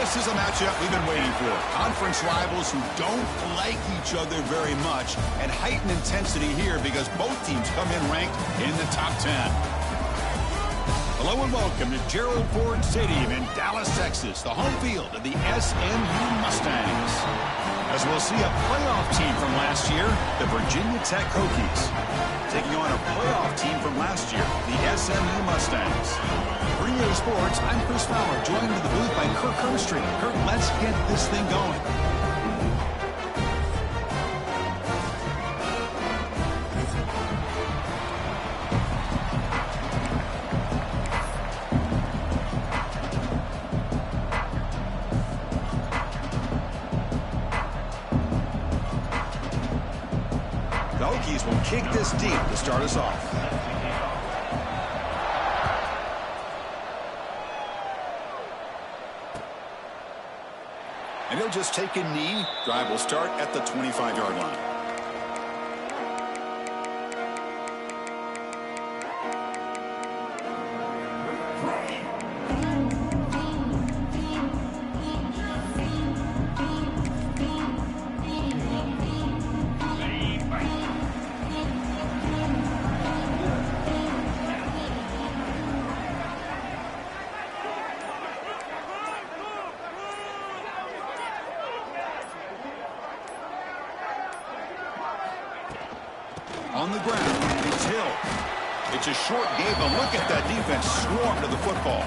This is a matchup we've been waiting for. Conference rivals who don't like each other very much, and heightened intensity here because both teams come in ranked in the top 10. Hello and welcome to Gerald Ford Stadium in Dallas, Texas, the home field of the SMU Mustangs. As we'll see a playoff team from last year, the Virginia Tech Hokies, taking on a playoff team from last year, the SMU Mustangs. For EA Sports, I'm Chris Fowler, joined in the booth by Kirk Hermstreet. Kirk, let's get this thing going. The Hokies will kick this deep to start us off. And he'll just take a knee. Drive will start at the 25-yard line. On the ground, it's Hill. It's a short game, but look at that defense swarm to the football.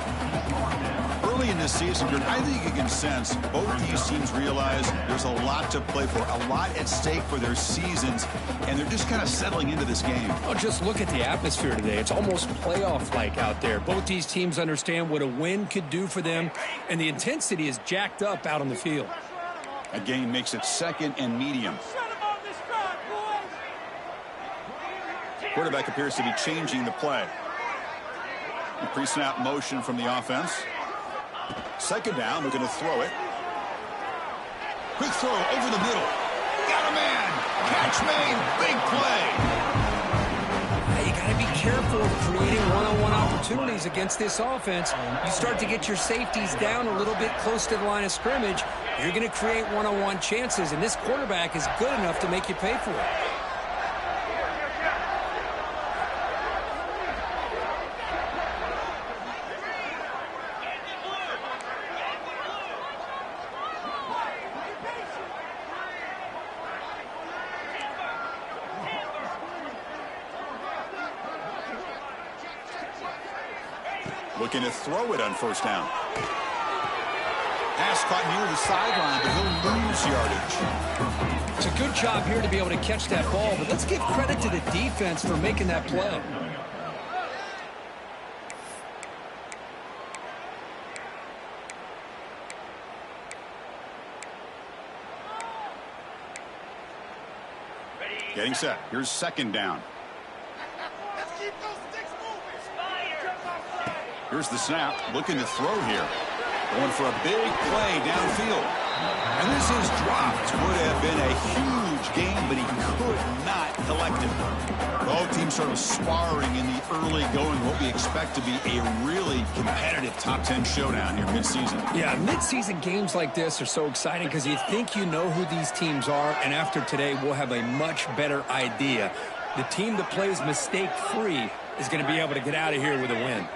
Early in this season, I think you can sense both these teams realize there's a lot to play for, a lot at stake for their seasons, and they're just kind of settling into this game. Oh, just look at the atmosphere today. It's almost playoff-like out there. Both these teams understand what a win could do for them, and the intensity is jacked up out on the field. A game makes it second and medium. Quarterback appears to be changing the play. Pre-snap motion from the offense. Second down, looking to throw it. Quick throw over the middle. Got a man. Catch made. Big play. You got to be careful of creating one-on-one opportunities against this offense. You start to get your safeties down a little bit close to the line of scrimmage, you're going to create one-on-one chances, and this quarterback is good enough to make you pay for it. Looking to throw it on first down. Pass caught near the sideline, but he'll lose yardage. It's a good job here to be able to catch that ball, but let's give credit to the defense for making that play. Getting set. Here's second down. Here's the snap. Looking to throw here. Going for a big play downfield. And this is dropped. Would have been a huge game, but he could not collect it. Both teams sort of sparring in the early going, what we expect to be a really competitive top 10 showdown here midseason. Yeah, midseason games like this are so exciting because you think you know who these teams are, and after today we'll have a much better idea. The team that plays mistake-free is going to be able to get out of here with a win.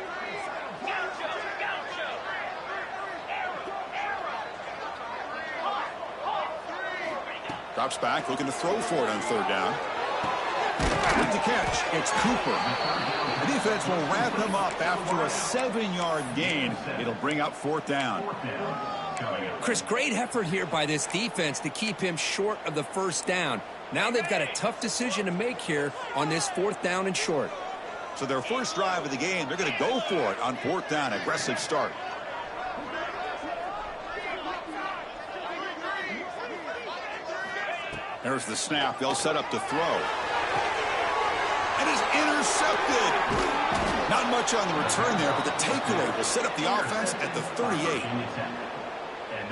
Drops back, looking to throw for it on third down. With the catch, it's Cooper. The defense will wrap him up after a 7-yard gain. It'll bring up fourth down. Chris, great effort here by this defense to keep him short of the first down. Now they've got a tough decision to make here on this fourth down and short. So their first drive of the game, they're going to go for it on fourth down. Aggressive start. There's the snap. They'll set up to throw. And is intercepted. Not much on the return there, but the takeaway will set up the offense at the 38.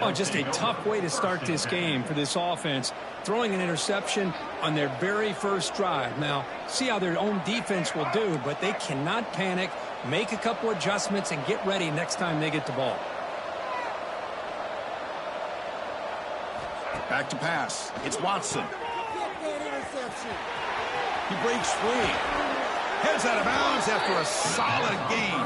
Oh, just a tough way to start this game for this offense. Throwing an interception on their very first drive. Now, see how their own defense will do, but they cannot panic, make a couple adjustments, and get ready next time they get the ball. Back to pass. It's Watson. He breaks free. Heads out of bounds after a solid gain.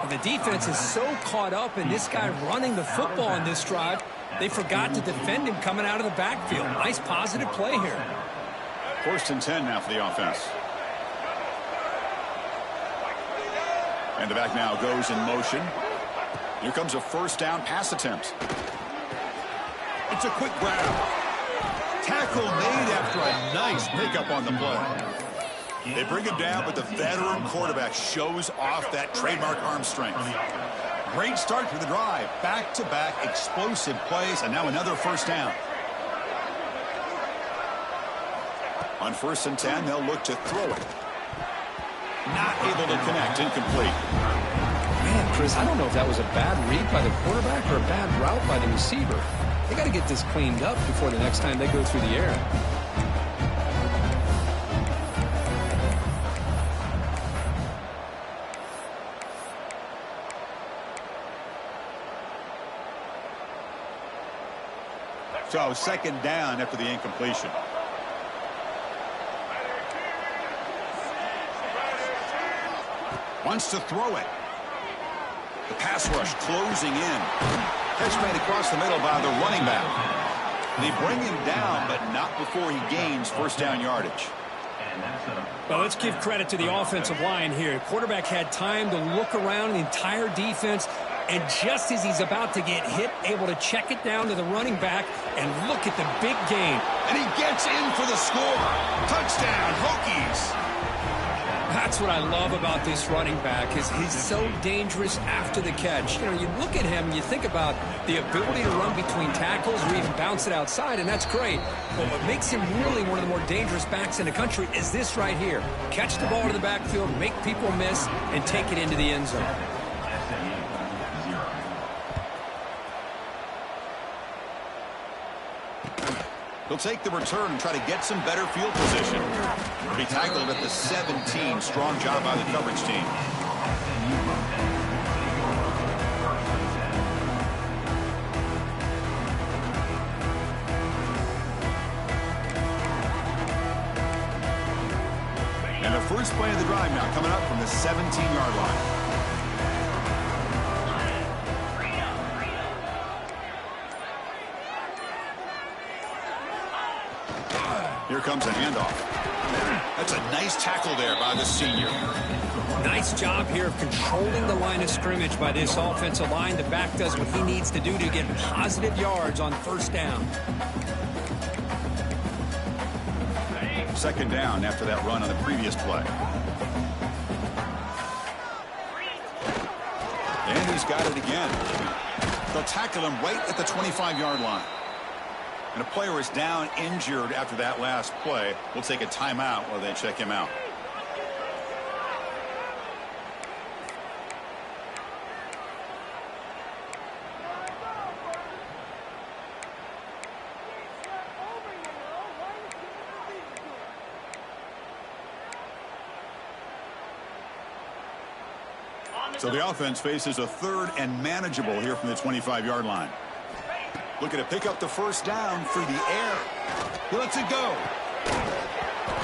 The defense is so caught up in this guy running the football on this drive, they forgot to defend him coming out of the backfield. Nice positive play here. 1st and 10 now for the offense. And the back now goes in motion. Here comes a 1st down pass attempt. It's a quick grab. Tackle made after a nice pickup on the play. They bring him down, but the veteran quarterback shows off that trademark arm strength. Great start to the drive. Back-to-back explosive plays, and now another 1st down. On 1st and 10, they'll look to throw it. Not able to connect, incomplete. Man, Chris, I don't know if that was a bad read by the quarterback or a bad route by the receiver. They got to get this cleaned up before the next time they go through the air. So 2nd down after the incompletion. Wants to throw it. The pass rush closing in. Catch made across the middle by the running back. They bring him down, but not before he gains 1st down yardage. Well, let's give credit to the offensive line here. Quarterback had time to look around the entire defense, and just as he's about to get hit, able to check it down to the running back, and look at the big gain. And he gets in for the score. Touchdown, Hokies. That's what I love about this running back is he's so dangerous after the catch. You know, you look at him and you think about the ability to run between tackles or even bounce it outside, and that's great. But what makes him really one of the more dangerous backs in the country is this right here. Catch the ball to the backfield, make people miss, and take it into the end zone. He'll take the return and try to get some better field position. He'll be tackled at the 17. Strong job by the coverage team. And the first play of the drive now coming up from the 17-yard line. Here comes a handoff. That's a nice tackle there by the senior. Nice job here of controlling the line of scrimmage by this offensive line. The back does what he needs to do to get positive yards on 1st down. 2nd down after that run on the previous play. And he's got it again. They'll tackle him right at the 25-yard line. And a player is down injured after that last play. We'll take a timeout while they check him out. So the offense faces a 3rd and manageable here from the 25-yard line. Looking to pick up the 1st down through the air. He lets it go.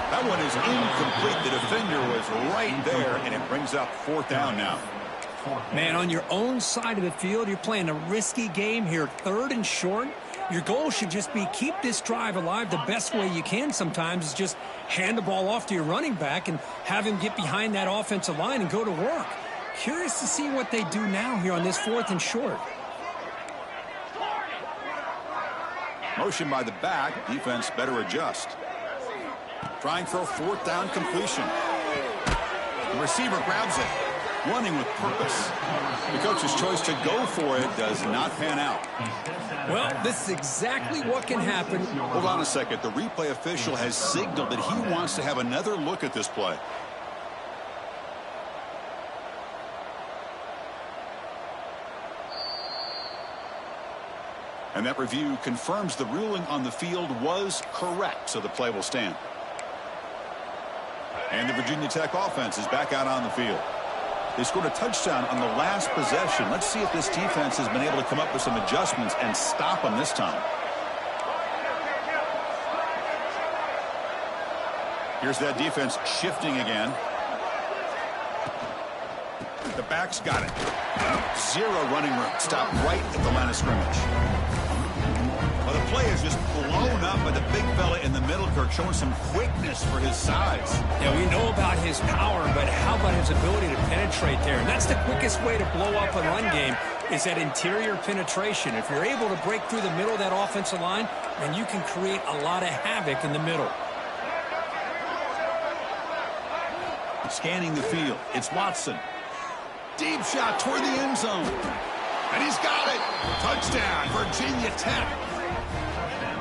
That one is incomplete. The defender was right there, and it brings up 4th down now. Man, on your own side of the field, you're playing a risky game here. 3rd and short. Your goal should just be keep this drive alive the best way you can sometimes is just hand the ball off to your running back and have him get behind that offensive line and go to work. Curious to see what they do now here on this 4th and short. Motion by the back. Defense better adjust. Trying for a 4th down completion. The receiver grabs it. Running with purpose. The coach's choice to go for it does not pan out. Well, this is exactly what can happen. Hold on a second. The replay official has signaled that he wants to have another look at this play. And that review confirms the ruling on the field was correct, so the play will stand. And the Virginia Tech offense is back out on the field. They scored a touchdown on the last possession. Let's see if this defense has been able to come up with some adjustments and stop them this time. Here's that defense shifting again. The back's got it. Zero running room. Stop right at the line of scrimmage. Well, the play is just blown up by the big fella in the middle, Kirk, showing some quickness for his size. Yeah, we know about his power, but how about his ability to penetrate there? And that's the quickest way to blow up a run game, is that interior penetration. If you're able to break through the middle of that offensive line, then you can create a lot of havoc in the middle. Scanning the field, it's Watson. Deep shot toward the end zone. And he's got it. Touchdown, Virginia Tech.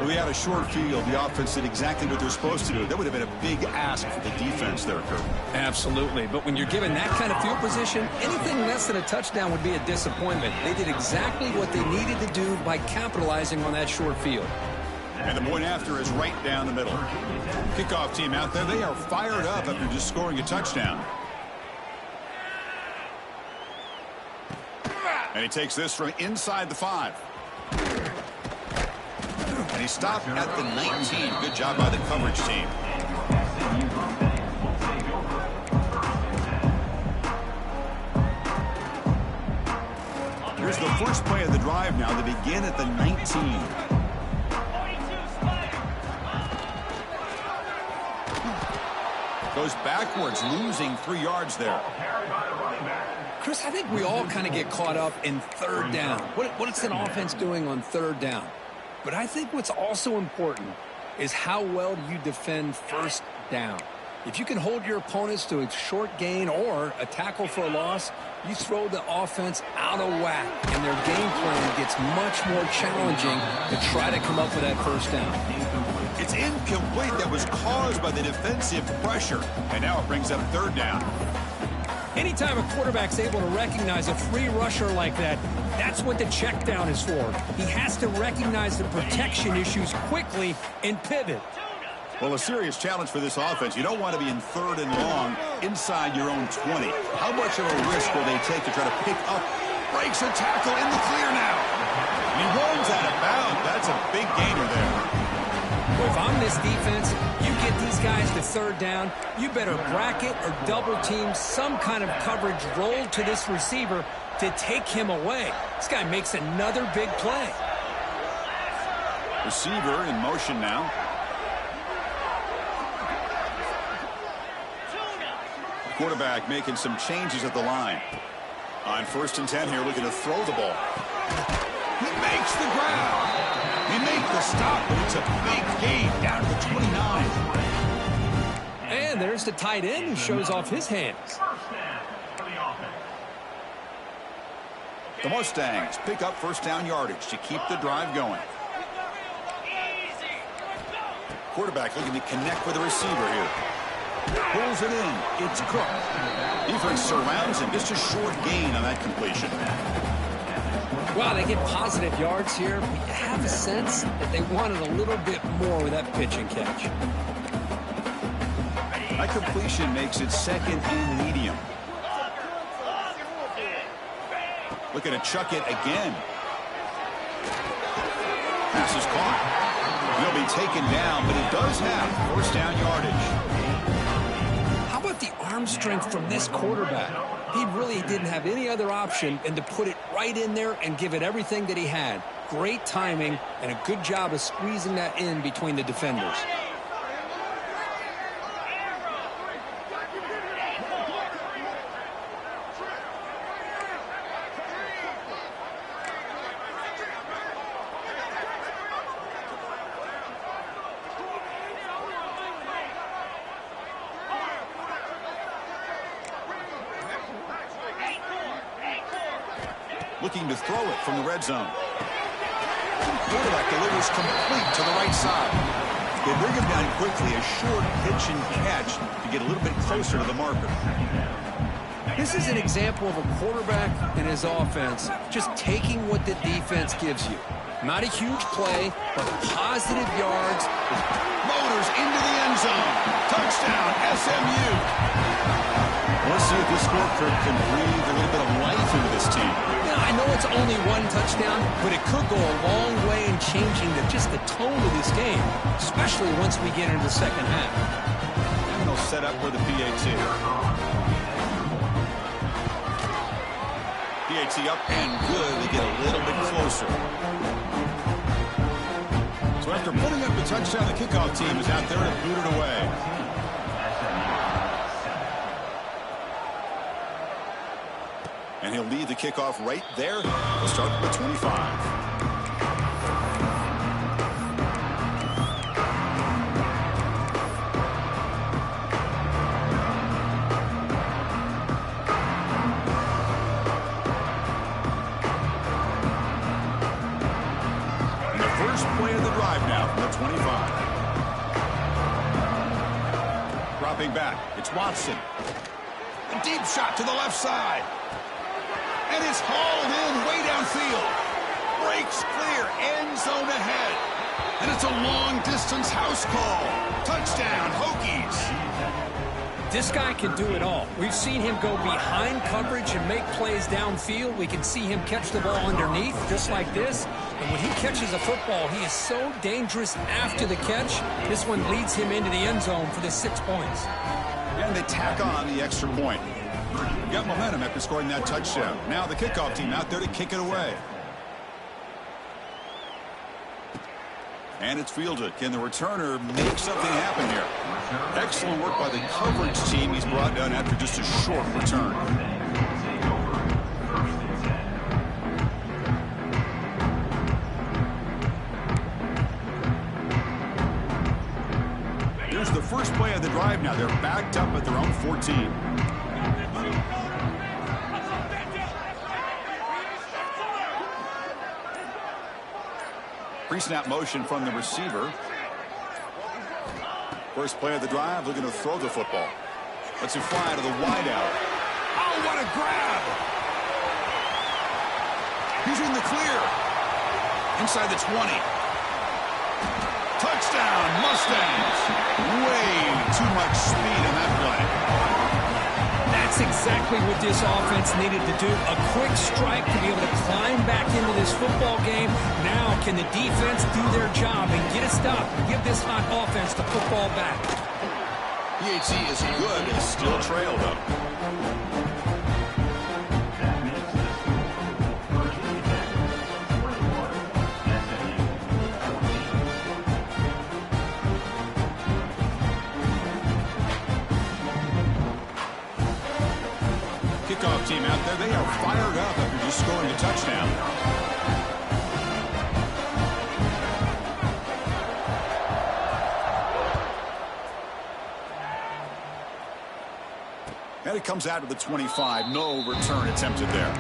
We had a short field. The offense did exactly what they're supposed to do. That would have been a big ask for the defense there, Kirk. Absolutely. But when you're given that kind of field position, anything less than a touchdown would be a disappointment. They did exactly what they needed to do by capitalizing on that short field. And the point after is right down the middle. Kickoff team out there. They are fired up after just scoring a touchdown. And he takes this from inside the 5. And he stopped at the 19. Good job by the coverage team. Here's the first play of the drive now. They begin at the 19. Goes backwards, losing 3 yards there. Chris, I think we all kind of get caught up in third down. What's an offense doing on third down? But I think what's also important is how well do you defend first down. If you can hold your opponents to a short gain or a tackle for a loss, you throw the offense out of whack, and their game plan gets much more challenging to try to come up with that first down. It's incomplete. That was caused by the defensive pressure. And now it brings up third down. Anytime a quarterback's able to recognize a free rusher like that, that's what the check down is for. He has to recognize the protection issues quickly and pivot. Well, a serious challenge for this offense. You don't want to be in third and long inside your own 20. How much of a risk will they take to try to pick up? Breaks a tackle in the clear now. And he runs out of bounds. That's a big gainer there. Well, if I'm this defense, you get these guys to third down, you better bracket or double team some kind of coverage roll to this receiver to take him away. This guy makes another big play. Receiver in motion now. Quarterback making some changes at the line. On 1st and 10 here, looking to throw the ball. He makes the grab. He made the stop, but it's a big gain down to the 29. And there's the tight end who shows off his hands. The Mustangs pick up first down yardage to keep the drive going. Quarterback looking to connect with the receiver here. Pulls it in. It's Cook. Defense surrounds him. Just a short gain on that completion. Well, they get positive yards here, but you have a sense that they wanted a little bit more with that pitch and catch. That completion makes it second and medium. Looking to chuck it again. Pass is caught. He'll be taken down, but he does have first down yardage. How about the arm strength from this quarterback? He really didn't have any other option than to put it right in there and give it everything that he had. Great timing and a good job of squeezing that in between the defenders. Looking to throw it from the red zone. Quarterback delivers complete to the right side. They bring him down quickly, a short pitch and catch to get a little bit closer to the marker. This is an example of a quarterback and his offense just taking what the defense gives you. Not a huge play, but positive yards. Motors into the end zone. Touchdown, SMU. Let's see if this scorecard can breathe a little bit of life into this team. Now, I know it's only one touchdown, but it could go a long way in changing just the tone of this game, especially once we get into the second half. for the PAT. PAT up and good. They get a little bit closer. So after putting up the touchdown, the kickoff team is out there to boot it away. And he'll lead the kickoff right there. We'll start with 25. Play of the drive now from the 25. Dropping back, it's Watson. A deep shot to the left side. And it's hauled in way downfield. Breaks clear, end zone ahead. And it's a long-distance house call. Touchdown, Hokies. This guy can do it all. We've seen him go behind coverage and make plays downfield. We can see him catch the ball underneath, just like this. And when he catches a football, he is so dangerous after the catch. This one leads him into the end zone for the 6 points. And they tack on the extra point. Got momentum after scoring that touchdown. Now the kickoff team out there to kick it away. And it's fielded. Can the returner make something happen here? Excellent work by the coverage team. He's brought down after just a short return. Here's the first play of the drive now. They're backed up at their own 14. Pre-snap motion from the receiver. First play of the drive, looking to throw the football. Lets it fly to the wideout. Oh, what a grab! He's in the clear. Inside the 20. Touchdown, Mustangs. Way too much speed in that play. That's exactly what this offense needed to do. A quick strike to be able to climb back into this football game. Now can the defense do their job and get a stop and give this hot offense the football back? PAT is good. They still trail, though. Kickoff team out there, they are fired up after just scoring a touchdown. And it comes out to the 25. No return attempted there.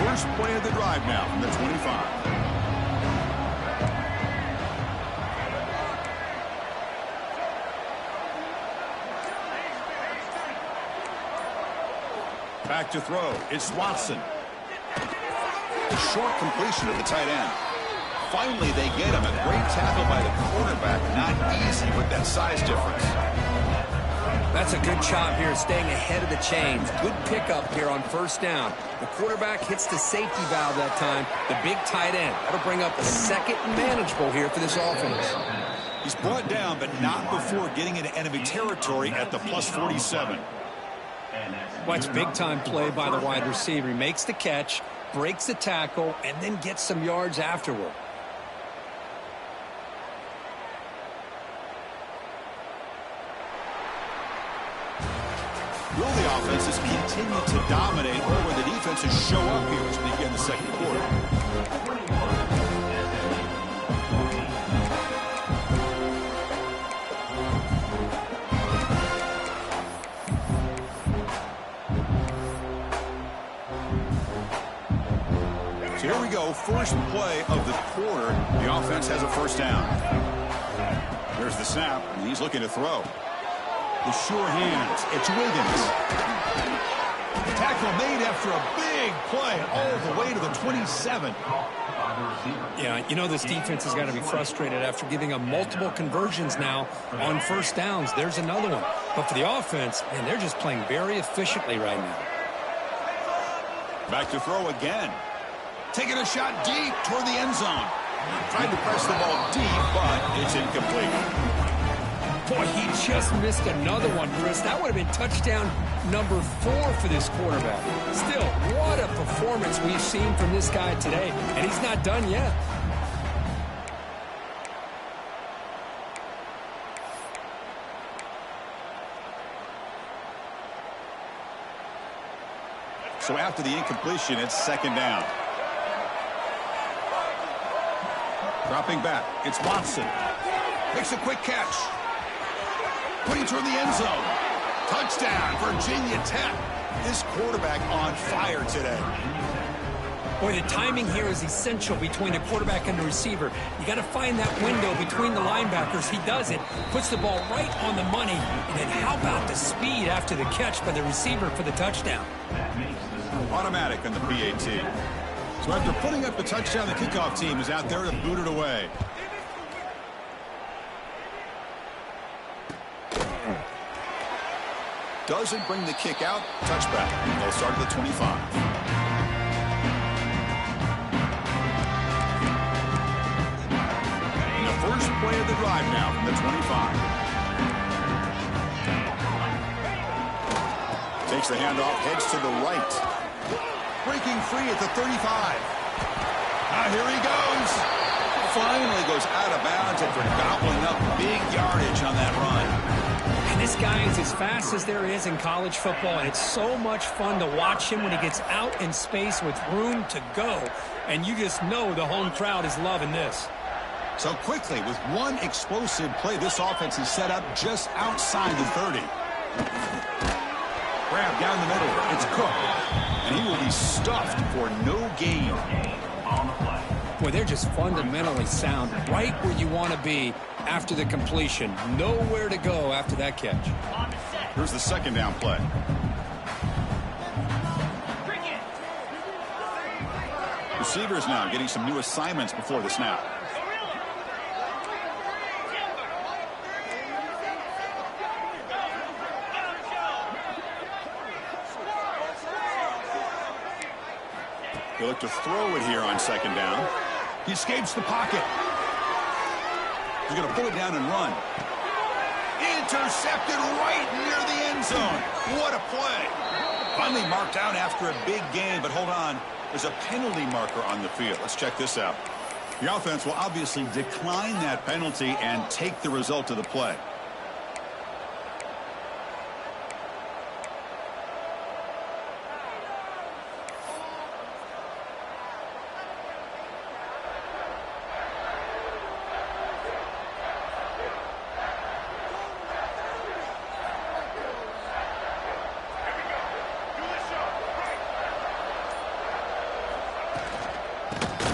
First play of the drive now from the 25. Back to throw. It's Watson. A short completion of the tight end. Finally, they get him. A great tackle by the quarterback. Not easy with that size difference. That's a good job here, staying ahead of the chains. Good pickup here on first down. The quarterback hits the safety valve that time. The big tight end. That'll bring up a second and manageable here for this offense. He's brought down, but not before getting into enemy territory at the plus 47. Watch big-time play by the wide receiver. He makes the catch, breaks the tackle, and then gets some yards afterward. Will the offenses continue to dominate, or will the defenses show up here as we begin the second quarter? So here we go, first play of the quarter. The offense has a first down. There's the snap, and he's looking to throw. The sure hands. It's Wiggins. Tackle made after a big play all the way to the 27. Yeah, you know this defense has got to be frustrated after giving them multiple conversions now on first downs. There's another one. But for the offense, man, they're just playing very efficiently right now. Back to throw again. Taking a shot deep toward the end zone. Tried to press the ball deep, but it's incomplete. Boy, he just missed another one, Chris. That would have been touchdown number 4 for this quarterback. Still, what a performance we've seen from this guy today, and he's not done yet. So after the incompletion, it's second down. Dropping back, it's Watson. Makes a quick catch. Putting toward the end zone. Touchdown, Virginia Tech. This quarterback on fire today. Boy, the timing here is essential between the quarterback and the receiver. You got to find that window between the linebackers. He does it, puts the ball right on the money, and then how about the speed after the catch by the receiver for the touchdown? Automatic on the PAT. So after putting up the touchdown, the kickoff team is out there to boot it away. Doesn't bring the kick out. Touchback. They'll start at the 25. And the first play of the drive now from the 25. Takes the handoff, heads to the right. Breaking free at the 35. Now here he goes. Finally goes out of bounds after gobbling up big yardage on that run. And this guy is as fast as there is in college football, and it's so much fun to watch him when he gets out in space with room to go. And you just know the home crowd is loving this. So quickly, with one explosive play, this offense is set up just outside the 30. Grab down the middle. It's Cook. And he will be stuffed for no gain. Boy, they're just fundamentally sound, right where you want to be after the completion. Nowhere to go after that catch. Here's the second down play. Receivers now getting some new assignments before the snap. They look to throw it here on second down. He escapes the pocket. He's going to pull it down and run. Intercepted right near the end zone. What a play. Finally marked out after a big gain, but hold on. There's a penalty marker on the field. Let's check this out. The offense will obviously decline that penalty and take the result of the play.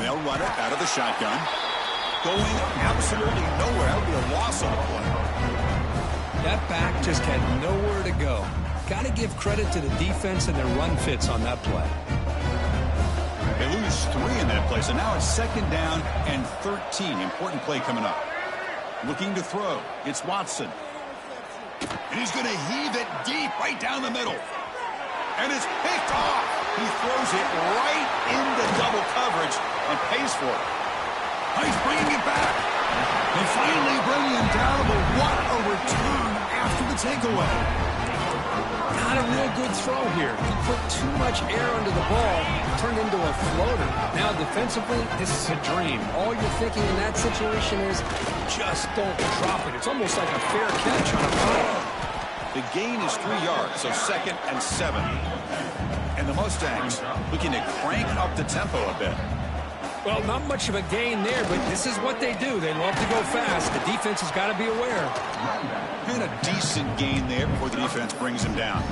They'll run it out of the shotgun. Going absolutely nowhere. That would be a loss on the play. That back just had nowhere to go. Got to give credit to the defense and their run fits on that play. They lose 3 in that play, so now it's second down and 13. Important play coming up. Looking to throw. It's Watson. And he's going to heave it deep right down the middle. And it's picked off. He throws it right into double coverage and pays for it. He's bringing it back. They finally bring him down, but what a return after the takeaway. Not a real good throw here. He put too much air under the ball, turned into a floater. Now defensively, this is a dream. All you're thinking in that situation is just don't drop it. It's almost like a fair catch on a punt. The gain is 3 yards, so second and 7. And the Mustangs looking to crank up the tempo a bit. Well, not much of a gain there, but this is what they do. They love to go fast. The defense has got to be aware. And a decent gain there before the defense brings him down.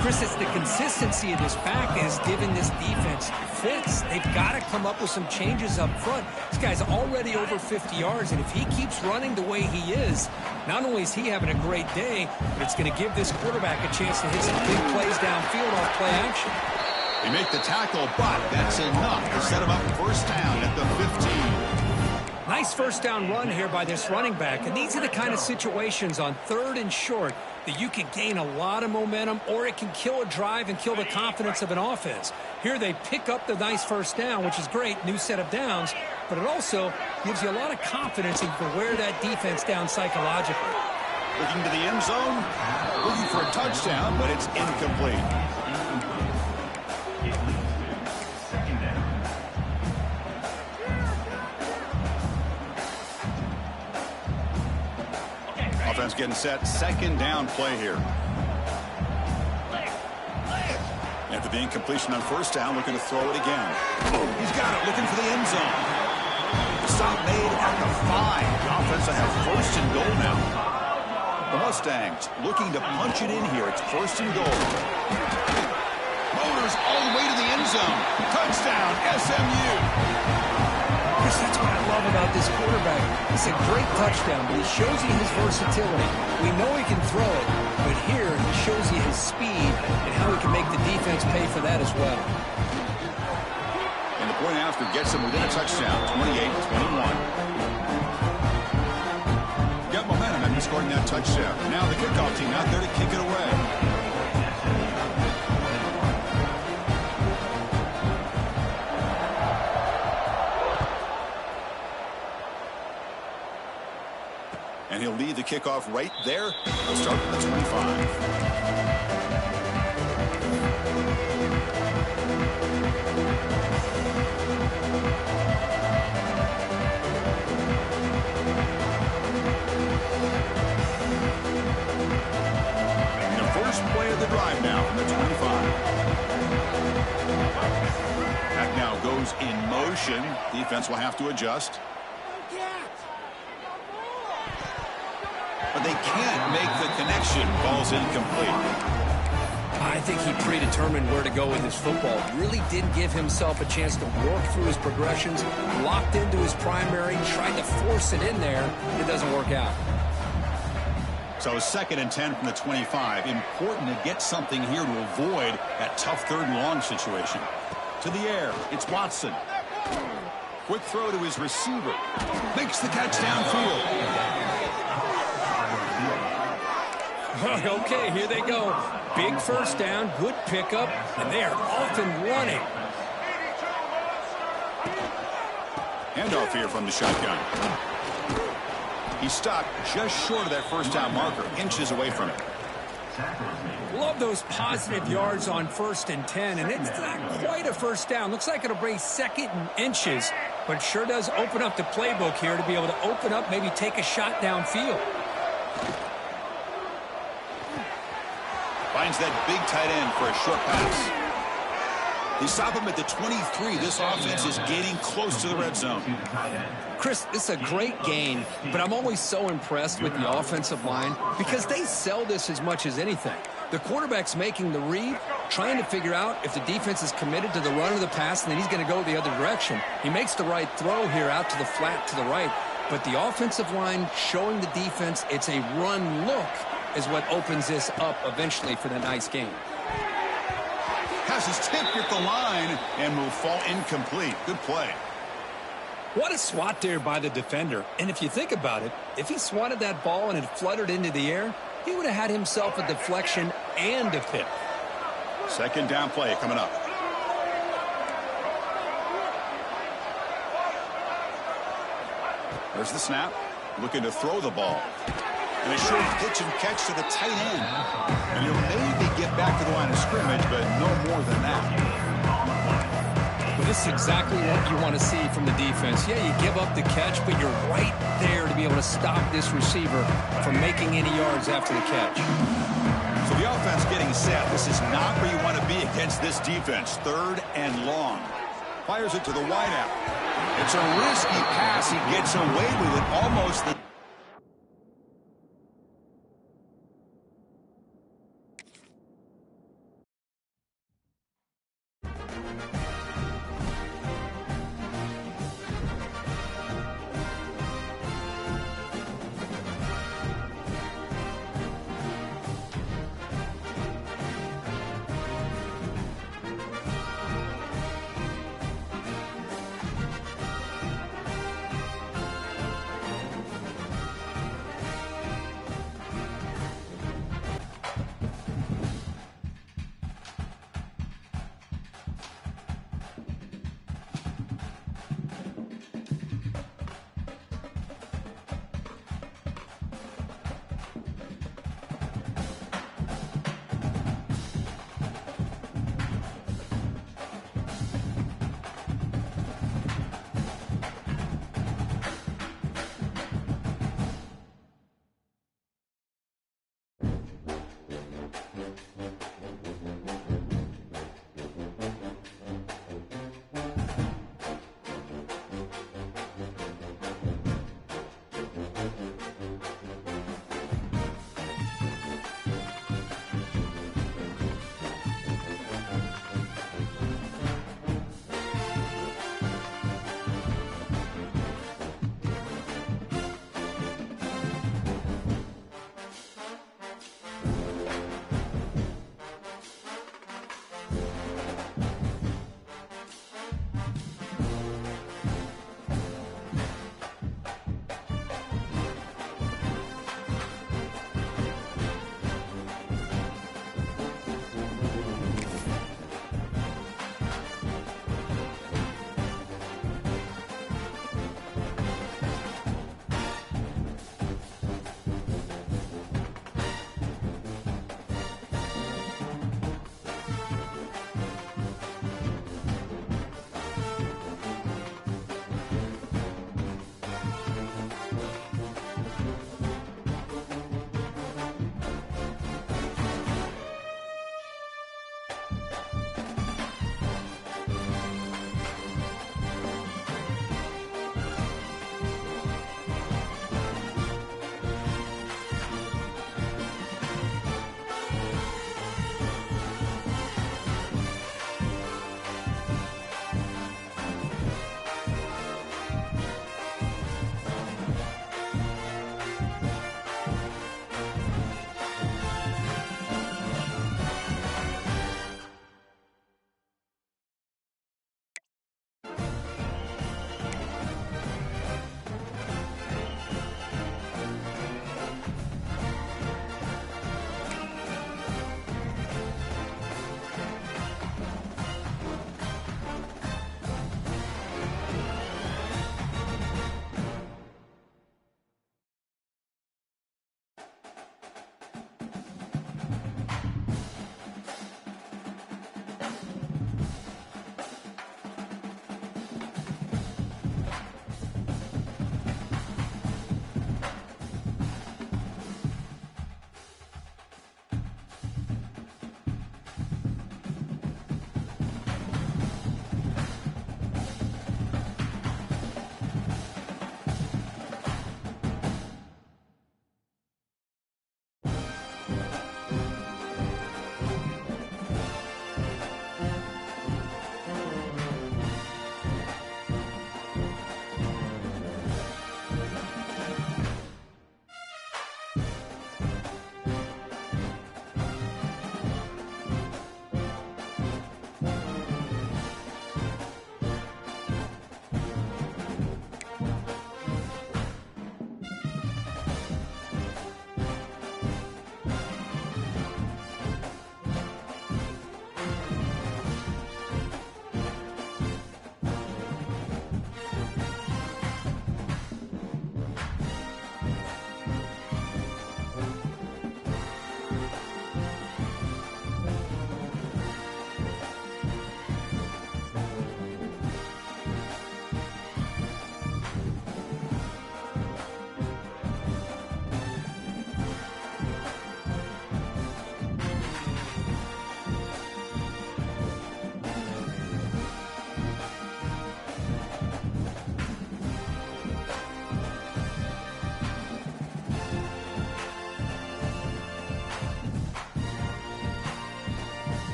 Chris, it's the consistency of this back is giving this defense fits. They've got to come up with some changes up front. This guy's already over 50 yards, and if he keeps running the way he is, not only is he having a great day, but it's going to give this quarterback a chance to hit some big plays downfield off play action. They make the tackle, but that's enough to set him up first down at the 15. Nice first down run here by this running back, and these are the kind of situations on 3rd and short that you can gain a lot of momentum, or it can kill a drive and kill the confidence of an offense. Here they pick up the nice first down, which is great, new set of downs, but it also gives you a lot of confidence and you can wear that defense down psychologically. Looking to the end zone, looking for a touchdown, but it's incomplete. Offense getting set, second down play here. After the incompletion on first down, looking to throw it again. He's got it, looking for the end zone. The stop made at the 5. The offense will have first and goal now. The Mustangs looking to punch it in here. It's first and goal. Motors all the way to the end zone. Touchdown, SMU. That's what I love about this quarterback. It's a great touchdown, but he shows you his versatility. We know he can throw it, but here he shows you his speed and how he can make the defense pay for that as well. And the point after gets him within a touchdown, 28-21. Got momentum after scoring that touchdown. Now the kickoff team out there to kick it away. And he'll lead the kickoff right there. He'll start at the 25. And the first play of the drive now from the 25. That now goes in motion. Defense will have to adjust. But they can't make the connection. Ball's incomplete. I think he predetermined where to go with his football. Really didn't give himself a chance to work through his progressions. Locked into his primary, tried to force it in there. It doesn't work out. So 2nd and 10 from the 25. Important to get something here to avoid that tough 3rd and long situation. To the air. It's Watson. Quick throw to his receiver. Makes the catch downfield. Okay, here they go. Big first down, good pickup, and they are off and running. Handoff here from the shotgun. He stopped just short of that first down marker, inches away from it. Love those positive yards on 1st and 10, and it's not quite a first down. Looks like it'll bring 2nd and inches, but it sure does open up the playbook here to be able to open up, maybe take a shot downfield. Finds that big tight end for a short pass. They stop him at the 23. This offense is getting close to the red zone. Chris, it's a great gain, but I'm always so impressed with the offensive line because they sell this as much as anything. The quarterback's making the read, trying to figure out if the defense is committed to the run or the pass, and then he's going to go the other direction. He makes the right throw here out to the flat to the right, but the offensive line showing the defense it's a run look is what opens this up eventually for the nice game. Has his tip at the line and will fall incomplete. Good play. What a swat there by the defender. And if you think about it, if he swatted that ball and it fluttered into the air, he would have had himself a deflection and a pick. 2nd down play coming up. There's the snap. Looking to throw the ball. And a short pitch and catch to the tight end. And he'll maybe get back to the line of scrimmage, but no more than that. Well, this is exactly what you want to see from the defense. Yeah, you give up the catch, but you're right there to be able to stop this receiver from making any yards after the catch. So the offense getting set. This is not where you want to be against this defense. 3rd and long. Fires it to the wideout. It's a risky pass. He gets away with it almost.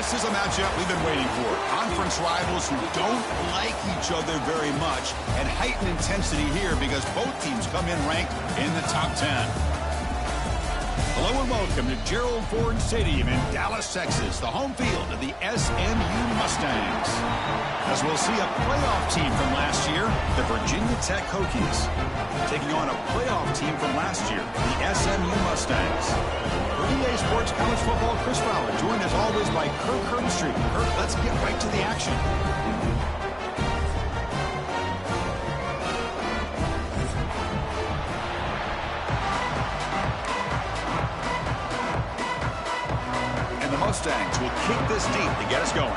This is a matchup we've been waiting for. Conference rivals who don't like each other very much, and heightened intensity here because both teams come in ranked in the top 10. Hello and welcome to Gerald Ford Stadium in Dallas, Texas, the home field of the SMU Mustangs. As we'll see a playoff team from last year, the Virginia Tech Hokies, taking on a playoff team from last year, the SMU Mustangs. For EA Sports College Football, Chris Fowler, joined as always by Kirk Herbstreit. Kirk, let's get right to the action. Mustangs will kick this deep to get us going.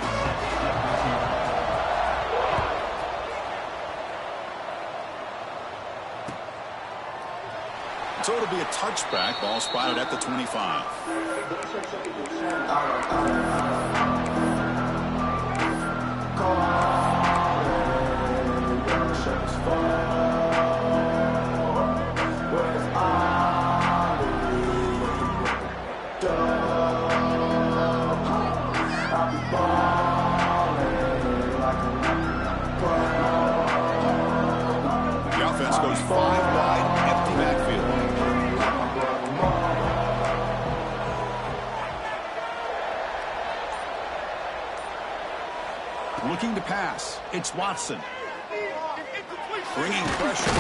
So it'll be a touchback, ball spotted at the 25. The offense goes 5 wide, empty backfield. Looking to pass. It's Watson. Bringing pressure.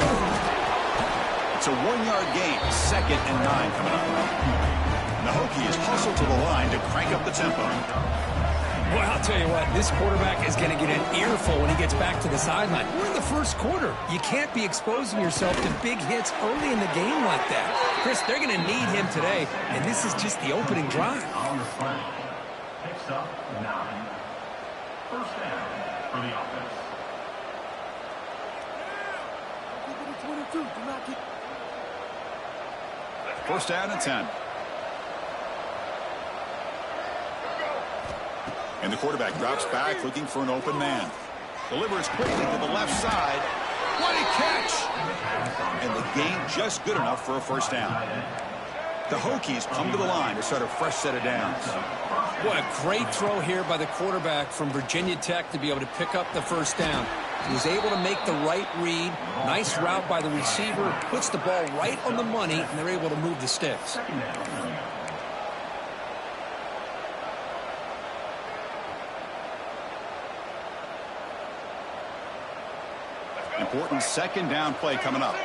It's a 1-yard gain. 2nd and 9 coming up. And the Hokies hustle to the line to crank up the tempo. Well, I'll tell you what, this quarterback is going to get an earful when he gets back to the sideline. We're in the first quarter. You can't be exposing yourself to big hits early in the game like that. Chris, they're going to need him today, and this is just the opening drive. On the front, picks up 9. First down for the offense. First down and 10. And the quarterback drops back looking for an open man. Delivers quickly to the left side. What a catch! And the gain just good enough for a first down. The Hokies come to the line to start a fresh set of downs. What a great throw here by the quarterback from Virginia Tech to be able to pick up the first down. He was able to make the right read. Nice route by the receiver. Puts the ball right on the money, and they're able to move the sticks. Important second down play coming up.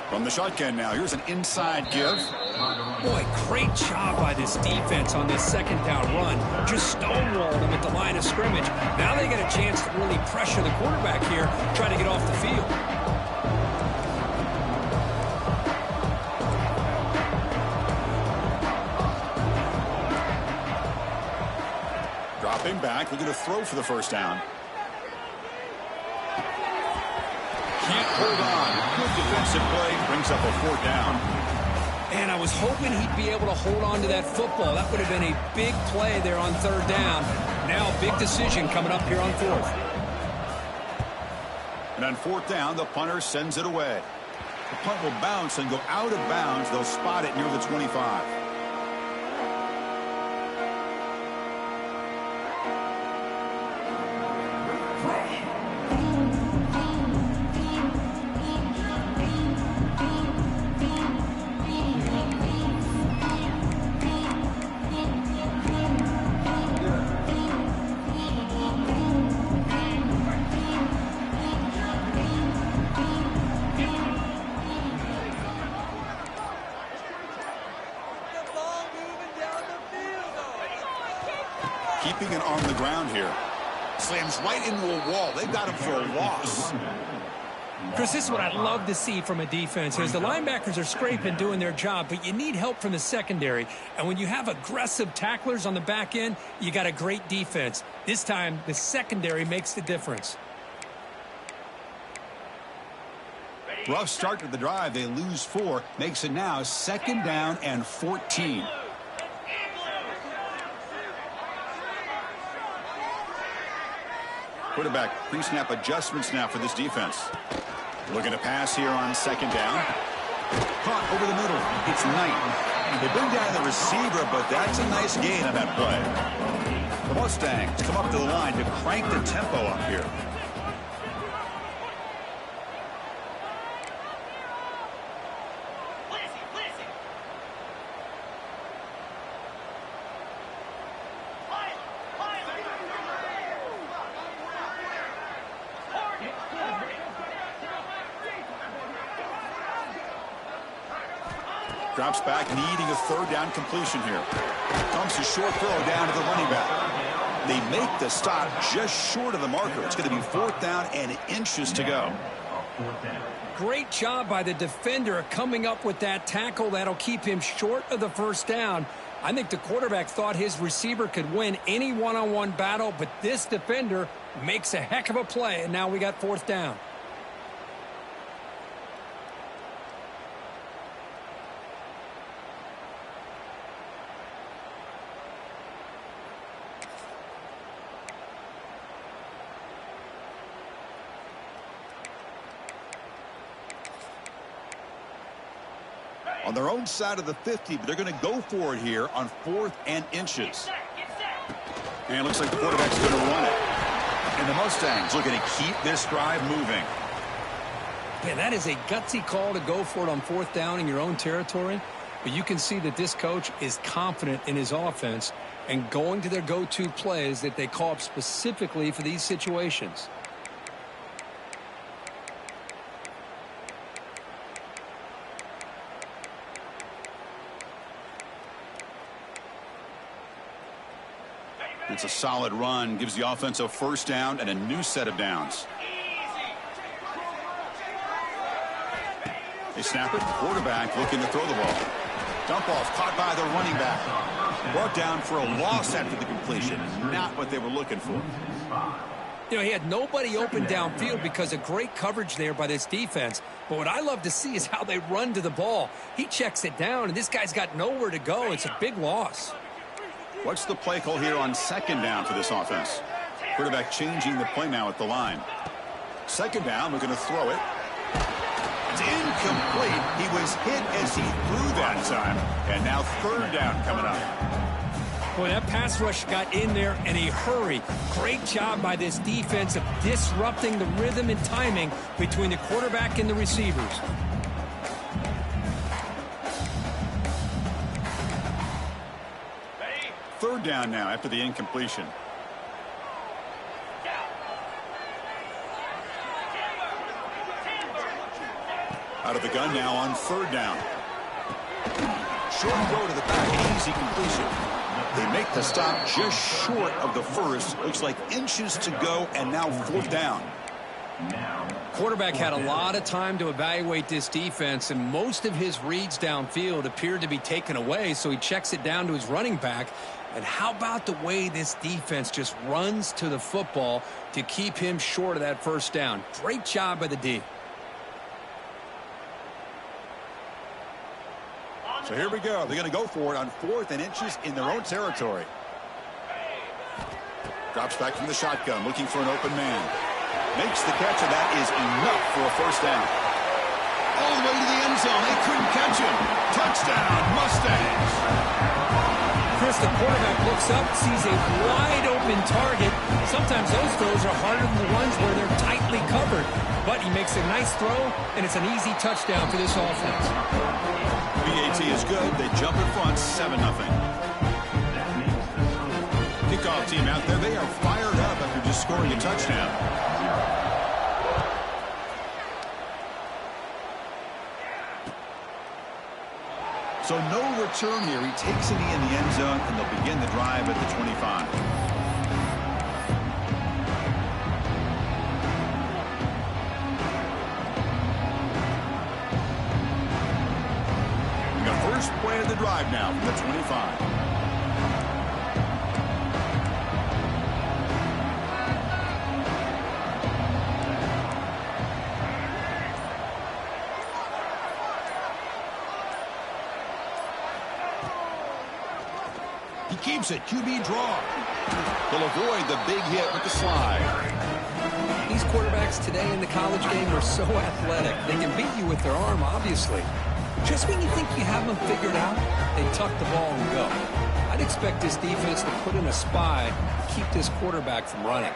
From the shotgun now, here's an inside give. Boy, great job by this defense on this second down run. Just stonewalled them at the line of scrimmage. Now they get a chance to really pressure the quarterback here, try to get off the field. Dropping back, looking to throw for the first down. Can't hold on. Good defensive play, brings up a 4th down. And I was hoping he'd be able to hold on to that football. That would have been a big play there on 3rd down. Now a big decision coming up here on 4th. And on 4th down, the punter sends it away. The punt will bounce and go out of bounds. They'll spot it near the 25. Keeping it on the ground here. Slams right into a wall. They've got him for a loss. Chris, this is what I love to see from a defense. As the linebackers are scraping, doing their job, but you need help from the secondary. And when you have aggressive tacklers on the back end, you got a great defense. This time, the secondary makes the difference. Rough start to the drive. They lose 4. Makes it now 2nd down and 14. Quarterback pre-snap adjustments now for this defense. Looking to pass here on 2nd down. Caught over the middle. It's Knight. They bring down the receiver, but that's a nice gain on that play. The Mustangs come up to the line to crank the tempo up here. Drops back, needing a third down completion here. Comes a short throw down to the running back. They make the stop just short of the marker. It's going to be 4th down and inches to go. Great job by the defender coming up with that tackle. That'll keep him short of the 1st down. I think the quarterback thought his receiver could win any one-on-one battle, but this defender makes a heck of a play, and now we got 4th down. On their own side of the 50, but they're going to go for it here on 4th and inches. And it looks like the quarterback's going to run it. And the Mustangs looking to keep this drive moving. Man, that is a gutsy call to go for it on 4th down in your own territory. But you can see that this coach is confident in his offense and going to their go-to plays that they call up specifically for these situations. It's a solid run, gives the offense a 1st down and a new set of downs. They snap it. Quarterback looking to throw the ball. Dump off caught by the running back. Brought down for a loss after the completion. Not what they were looking for. You know, he had nobody open downfield because of great coverage there by this defense. But what I love to see is how they run to the ball. He checks it down, and this guy's got nowhere to go. It's a big loss. What's the play call here on 2nd down for this offense? Quarterback changing the play now at the line. 2nd down, we're going to throw it. It's incomplete. He was hit as he threw that time. And now 3rd down coming up. Boy, that pass rush got in there in a hurry. Great job by this defense of disrupting the rhythm and timing between the quarterback and the receivers. 3rd down now after the incompletion. Out of the gun now on 3rd down. Short throw to the back, easy completion. They make the stop just short of the 1st. Looks like inches to go, and now 4th down. Quarterback had a lot of time to evaluate this defense, and most of his reads downfield appeared to be taken away, so he checks it down to his running back. And how about the way this defense just runs to the football to keep him short of that 1st down? Great job by the D. So here we go. They're going to go for it on 4th and inches in their own territory. Drops back from the shotgun, looking for an open man. Makes the catch, and that is enough for a 1st down. All the way to the end zone. They couldn't catch him. Touchdown, Mustangs. Chris, the quarterback looks up, sees a wide-open target. Sometimes those throws are harder than the ones where they're tightly covered. But he makes a nice throw, and it's an easy touchdown for this offense. BAT is good. They jump in front, 7-0. Kickoff team out there. They are fired up after just scoring a touchdown. So no return here. He takes it in the end zone, and they'll begin the drive at the 25. We got first play of the drive now from the 25. He keeps it. QB draw. He'll avoid the big hit with the slide. These quarterbacks today in the college game are so athletic. They can beat you with their arm, obviously. Just when you think you have them figured out, they tuck the ball and go. I'd expect this defense to put in a spy to keep this quarterback from running.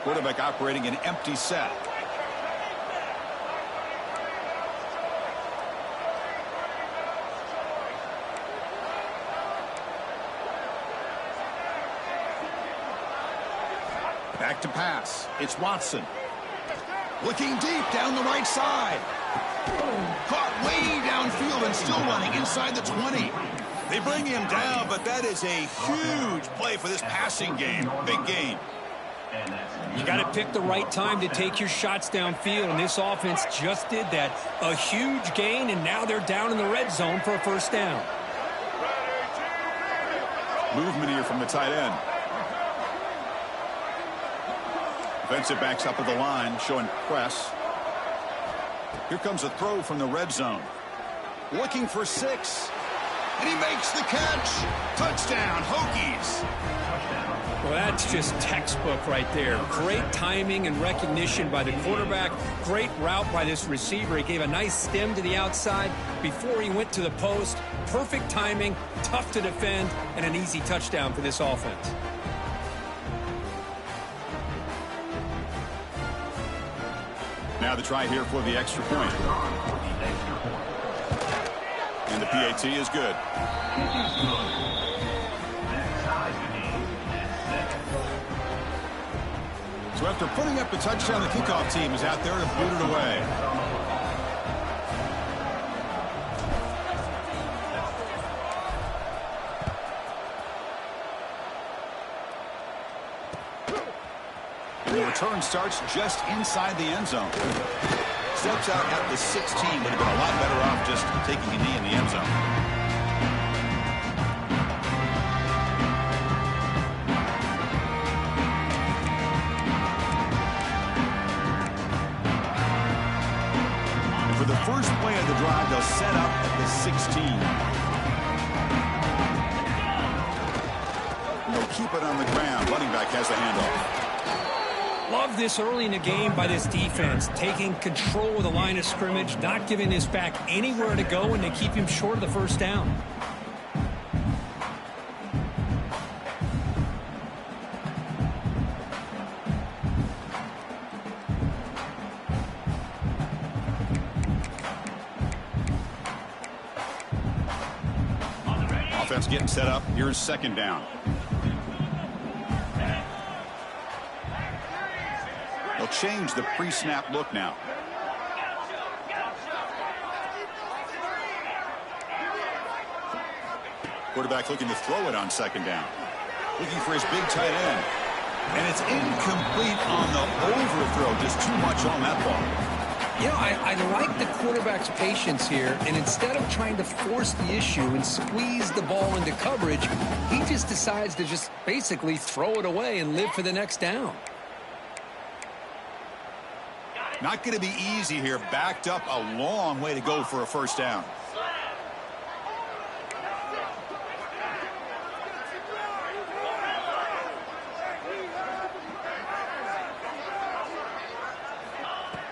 Quarterback operating an empty set. Back to pass. It's Watson. Looking deep down the right side. Caught way downfield and still running inside the 20. They bring him down, but that is a huge play for this passing game. Big gain. You got to pick the right time to take your shots downfield, and this offense just did that. A huge gain, and now they're down in the red zone for a first down. Movement here from the tight end. Defensive backs up at the line, showing press. Here comes a throw from the red zone. Looking for 6. And he makes the catch. Touchdown, Hokies. Well, that's just textbook right there. Great timing and recognition by the quarterback. Great route by this receiver. He gave a nice stem to the outside before he went to the post. Perfect timing, tough to defend, and an easy touchdown for this offense. Now the try here for the extra point. And the PAT is good. So after putting up the touchdown, the kickoff team is out there to boot it away. And the return starts just inside the end zone. Steps out at the 16. Would have been a lot better off just taking a knee in the end zone. And for the first play of the drive, they'll set up at the 16. And they'll keep it on the ground. Running back has the handoff. Love this early in the game by this defense, taking control of the line of scrimmage, not giving this back anywhere to go, and they keep him short of the first down. Offense getting set up. Here's second down. They'll change the pre-snap look now. Quarterback looking to throw it on second down. Looking for his big tight end. And it's incomplete on the overthrow. Just too much on that ball. You know, I like the quarterback's patience here, and instead of trying to force the issue and squeeze the ball into coverage, he just decides to just basically throw it away and live for the next down. Not going to be easy here. Backed up a long way to go for a first down.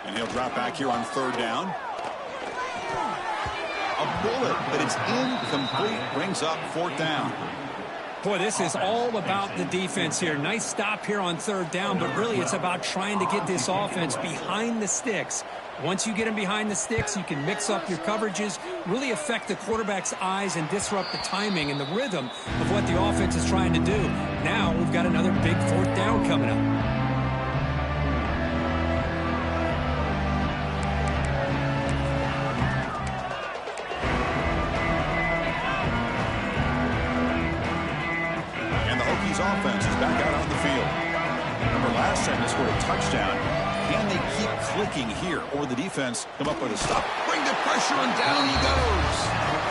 And he'll drop back here on third down. A bullet, but it's incomplete. Brings up fourth down. Boy, this is all about the defense here. Nice stop here on third down, but really it's about trying to get this offense behind the sticks. Once you get them behind the sticks, you can mix up your coverages, really affect the quarterback's eyes and disrupt the timing and the rhythm of what the offense is trying to do. Now we've got another big fourth down coming up. Offense is back out on the field. Remember last time they scored a touchdown. Can they keep clicking here, or the defense come up with a stop? Bring the pressure, and down he goes.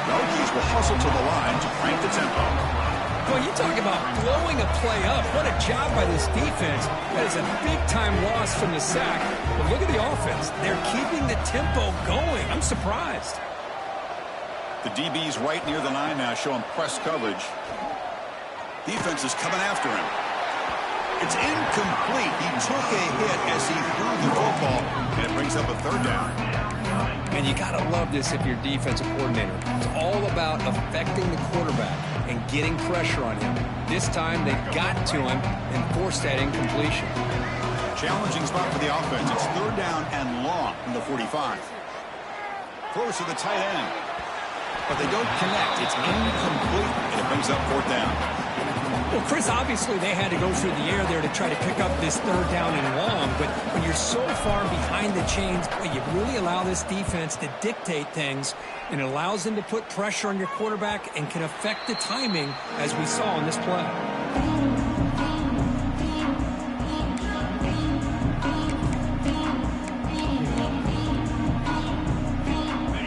The Hokies will hustle to the line to crank the tempo. Well, you talk about blowing a play up. What a job by this defense. That is a big-time loss from the sack. But look at the offense. They're keeping the tempo going. I'm surprised. The DB's right near the line now, showing press coverage. Defense is coming after him. It's incomplete. He took a hit as he threw the football, and it brings up a third down. And you got to love this if you're a defensive coordinator. It's all about affecting the quarterback and getting pressure on him. This time, they got to him and forced that incompletion. Challenging spot for the offense. It's third down and long from the 45. Throws to the tight end. But they don't connect. It's incomplete, and it brings up fourth down. Well, Chris, obviously they had to go through the air there to try to pick up this third down and long, but when you're so far behind the chains, boy, you really allow this defense to dictate things, and it allows them to put pressure on your quarterback and can affect the timing, as we saw in this play.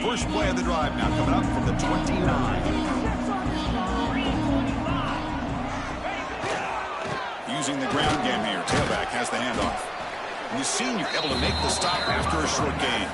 First play of the drive now coming up from the 29. Using the ground game here. Tailback has the handoff. And the senior able to make the stop after a short gain.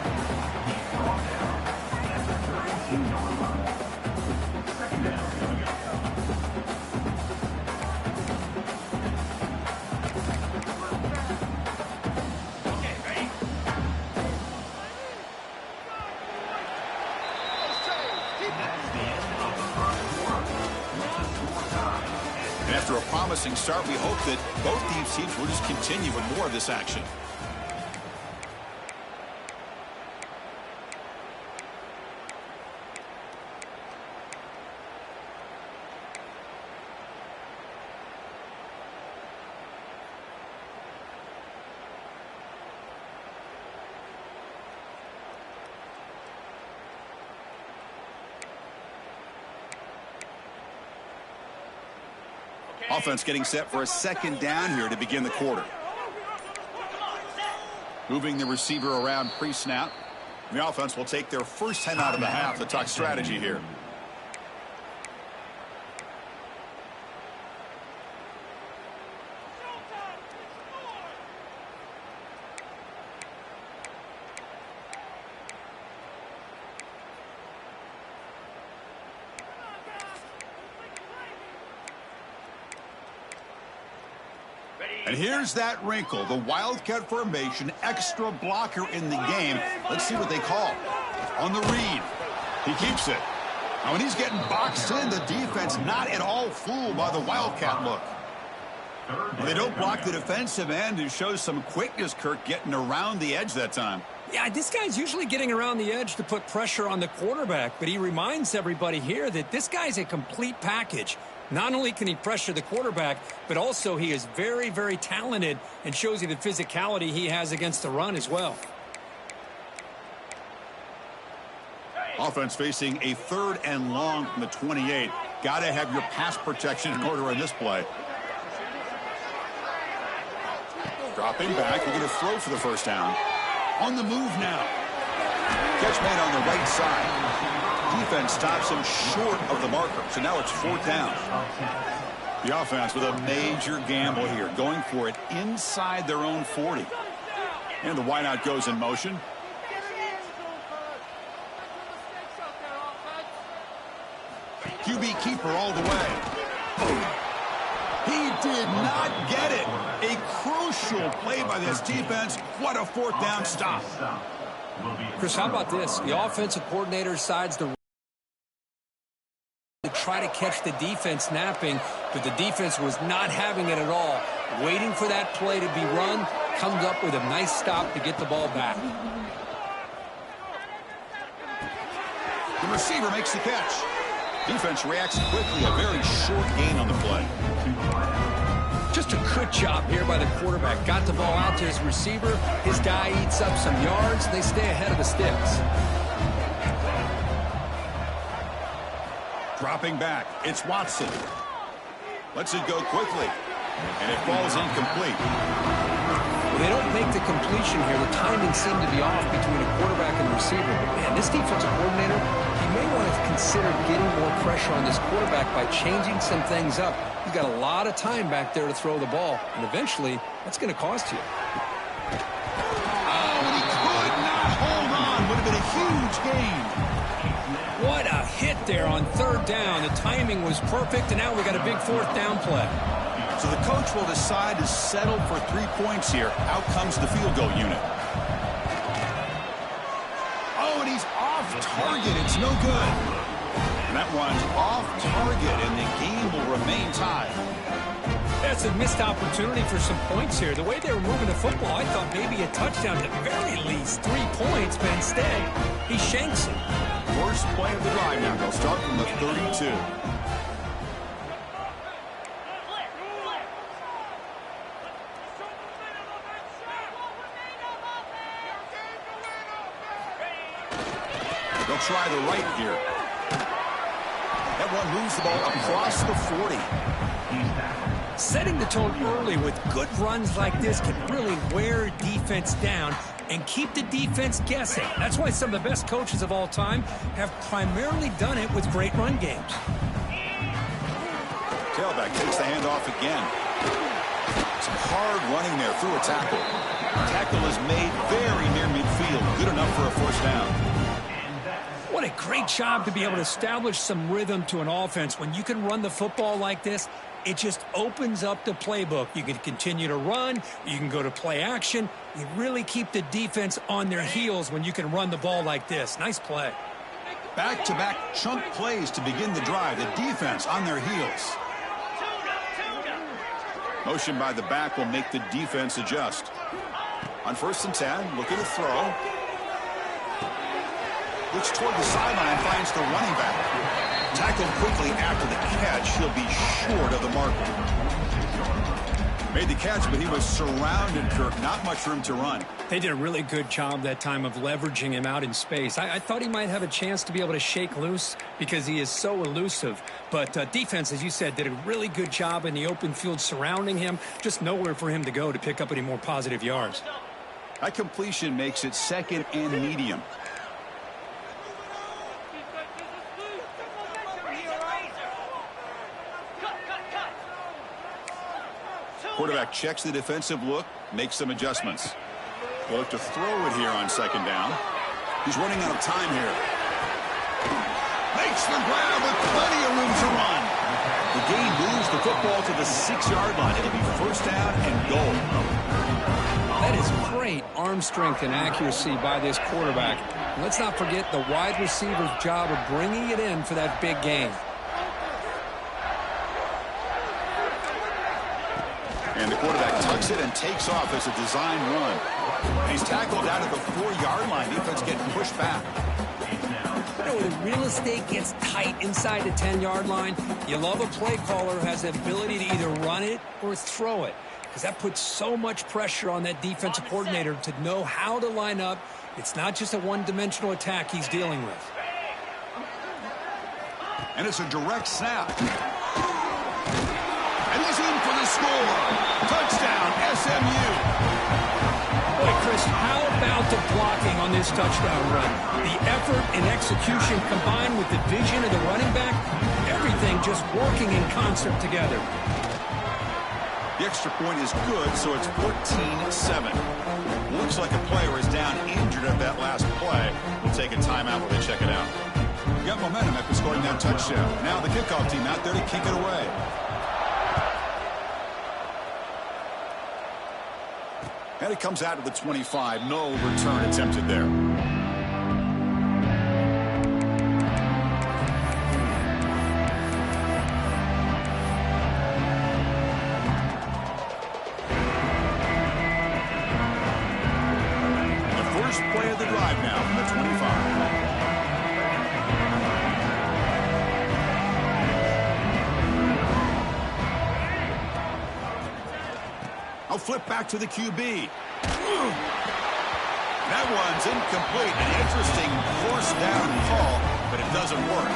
After a promising start, we hope that both these teams will just continue with more of this action. Offense getting set for a second down here to begin the quarter. Moving the receiver around pre-snap. The offense will take their first time out of the half to talk strategy here. And here's that wrinkle, the Wildcat formation, extra blocker in the game. Let's see what they call. On the read. He keeps it. Now, when he's getting boxed in, the defense not at all fooled by the Wildcat look. They don't block the defensive end, who shows some quickness, Kirk, getting around the edge that time. Yeah, this guy's usually getting around the edge to put pressure on the quarterback, but he reminds everybody here that this guy's a complete package. Not only can he pressure the quarterback, but also he is very, very talented and shows you the physicality he has against the run as well. Offense facing a third and long from the 28. Got to have your pass protection in order on this play. Dropping back. We're going to throw for the first down. On the move now. Catch made on the right side. Defense stops him short of the marker. So now it's fourth down. The offense with a major gamble here. Going for it inside their own 40. And the wideout goes in motion. QB keeper all the way. He did not get it. A crucial play by this defense. What a fourth down stop. Chris, how about this? The offensive coordinator decides to try to catch the defense napping, but the defense was not having it at all. Waiting for that play to be run, comes up with a nice stop to get the ball back. The receiver makes the catch. Defense reacts quickly. A very short gain on the play. Just a good job here by the quarterback. Got the ball out to his receiver. His guy eats up some yards. They stay ahead of the sticks. Dropping back. It's Watson. Lets it go quickly. And it falls incomplete. Well, they don't make the completion here. The timing seemed to be off between a quarterback and receiver. But, man, this defensive coordinator, he may want to consider getting more pressure on this quarterback by changing some things up. He's got a lot of time back there to throw the ball. And eventually, that's going to cost you. Oh, he could not hold on. Would have been a huge gain. What a hit there on third down. The timing was perfect, and now we got a big fourth down play. So the coach will decide to settle for 3 points here. Out comes the field goal unit. Oh, target. It's no good. And that one's off target, and the game will remain tied. That's a missed opportunity for some points here. The way they were moving the football, I thought maybe a touchdown, at the very least 3 points, but instead, he shanks it. First play of the drive now. They'll start from the 32. They'll try the right here. That one moves the ball across the 40. Setting the tone early with good runs like this can really wear defense down and keep the defense guessing. That's why some of the best coaches of all time have primarily done it with great run games. Tailback takes the handoff again. Some hard running there through a tackle. Tackle is made very near midfield. Good enough for a first down. What a great job to be able to establish some rhythm to an offense. When you can run the football like this, it just opens up the playbook. You can continue to run. You can go to play action. You really keep the defense on their heels when you can run the ball like this. Nice play. Back-to-back chunk plays to begin the drive. The defense on their heels. Motion by the back will make the defense adjust. On 1st and 10, looking to throw. Looks toward the sideline, finds the running back. Tackled quickly after the catch. He'll be short of the mark. Made the catch, but he was surrounded, Kirk. Not much room to run. They did a really good job that time of leveraging him out in space. I thought he might have a chance to be able to shake loose because he is so elusive. But defense, as you said, did a really good job in the open field surrounding him. Just nowhere for him to go to pick up any more positive yards. That completion makes it 2nd and medium. Quarterback checks the defensive look, makes some adjustments. He'll look to throw it here on 2nd down. He's running out of time here. Makes the grab with plenty of room to run. The game moves the football to the 6-yard line. It'll be 1st down and goal. That is great arm strength and accuracy by this quarterback. And let's not forget the wide receiver's job of bringing it in for that big gain. And the quarterback tucks it and takes off as a design run. And he's tackled out at the 4-yard line. Defense getting pushed back. You know, when the real estate gets tight inside the 10-yard line, you love a play caller who has the ability to either run it or throw it, because that puts so much pressure on that defensive coordinator to know how to line up. It's not just a one-dimensional attack he's dealing with. And it's a direct snap. And he's in for the score. Touchdown, SMU. Boy, Chris, how about the blocking on this touchdown run? The effort and execution combined with the vision of the running back, everything just working in concert together. The extra point is good, so it's 14-7. Looks like a player is down injured at that last play. We'll take a timeout while they check it out. Got momentum after scoring that touchdown. Now the kickoff team out there to kick it away. And it comes out of the 25. No return attempted there. The first play of the drive now from the 25. I'll flip back to the QB. That one's incomplete. An interesting force down call, but it doesn't work.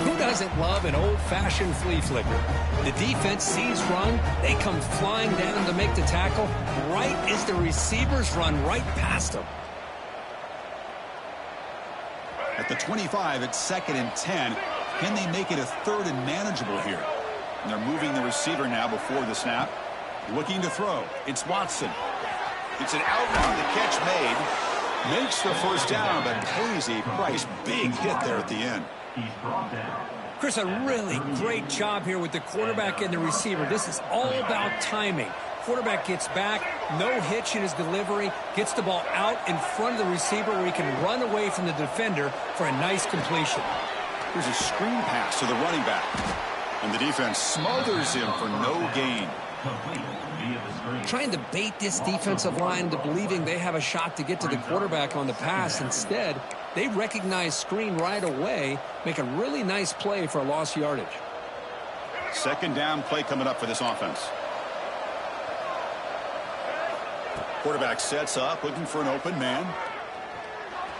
Who doesn't love an old-fashioned flea flicker? The defense sees run. They come flying down to make the tackle right as the receivers run right past them. At the 25, it's 2nd and 10. Can they make it a 3rd and manageable here? And they're moving the receiver now before the snap. Looking to throw. It's Watson. It's an out route. The catch made. Makes the first down, but pays a price. Big hit there at the end. Chris, a really great job here with the quarterback and the receiver. This is all about timing. quarterback gets back, no hitch in his delivery, gets the ball out in front of the receiver where he can run away from the defender for a nice completion. Here's a screen pass to the running back. And the defense smothers him for no gain. Trying to bait this defensive line into believing they have a shot to get to the quarterback on the pass. Instead, they recognize screen right away, make a really nice play for a lost yardage. Second down play coming up for this offense. Quarterback sets up, looking for an open man.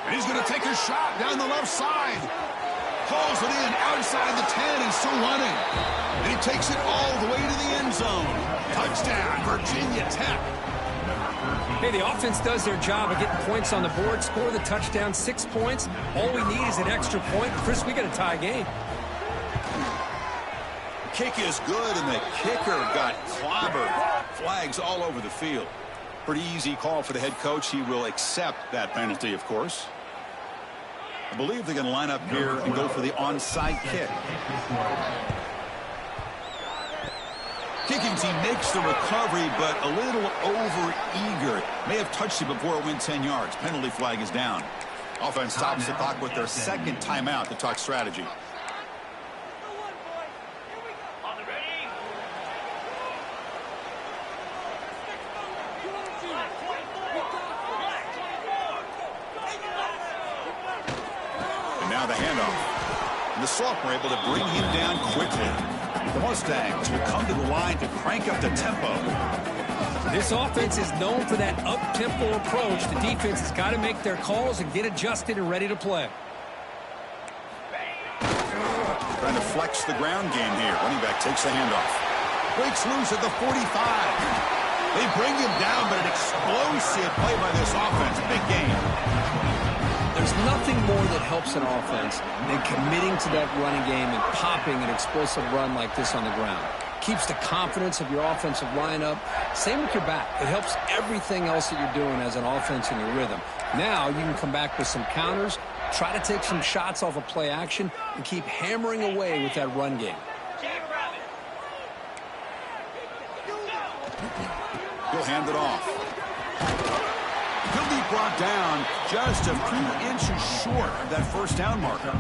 And he's going to take a shot down the left side. Pulls it in outside the 10 and still running. And he takes it all the way to the end zone. Touchdown, Virginia Tech. Hey, the offense does their job of getting points on the board, score the touchdown, 6 points. All we need is an extra point. Chris, we got a tie game. Kick is good, and the kicker got clobbered. Flags all over the field. Pretty easy call for the head coach. He will accept that penalty, of course. I believe they're going to line up here and go for the onside kick. Kicking team makes the recovery, but a little over-eager. May have touched it before it went 10 yards. Penalty flag is down. Offense stops the clock with their second timeout to talk strategy. Now the handoff. And the sophomore able to bring him down quickly. The Mustangs will come to the line to crank up the tempo. This offense is known for that up-tempo approach. The defense has got to make their calls and get adjusted and ready to play. Trying to flex the ground game here. Running back takes the handoff. Breaks loose at the 45. They bring him down, but an explosive play by this offense. Big game. There's nothing more that helps an offense than committing to that running game and popping an explosive run like this on the ground. Keeps the confidence of your offensive lineup. Same with your back. It helps everything else that you're doing as an offense in your rhythm. Now you can come back with some counters, try to take some shots off of play action, and keep hammering away with that run game. He'll hand it off. He'll be brought down just a few inches short of that first down marker.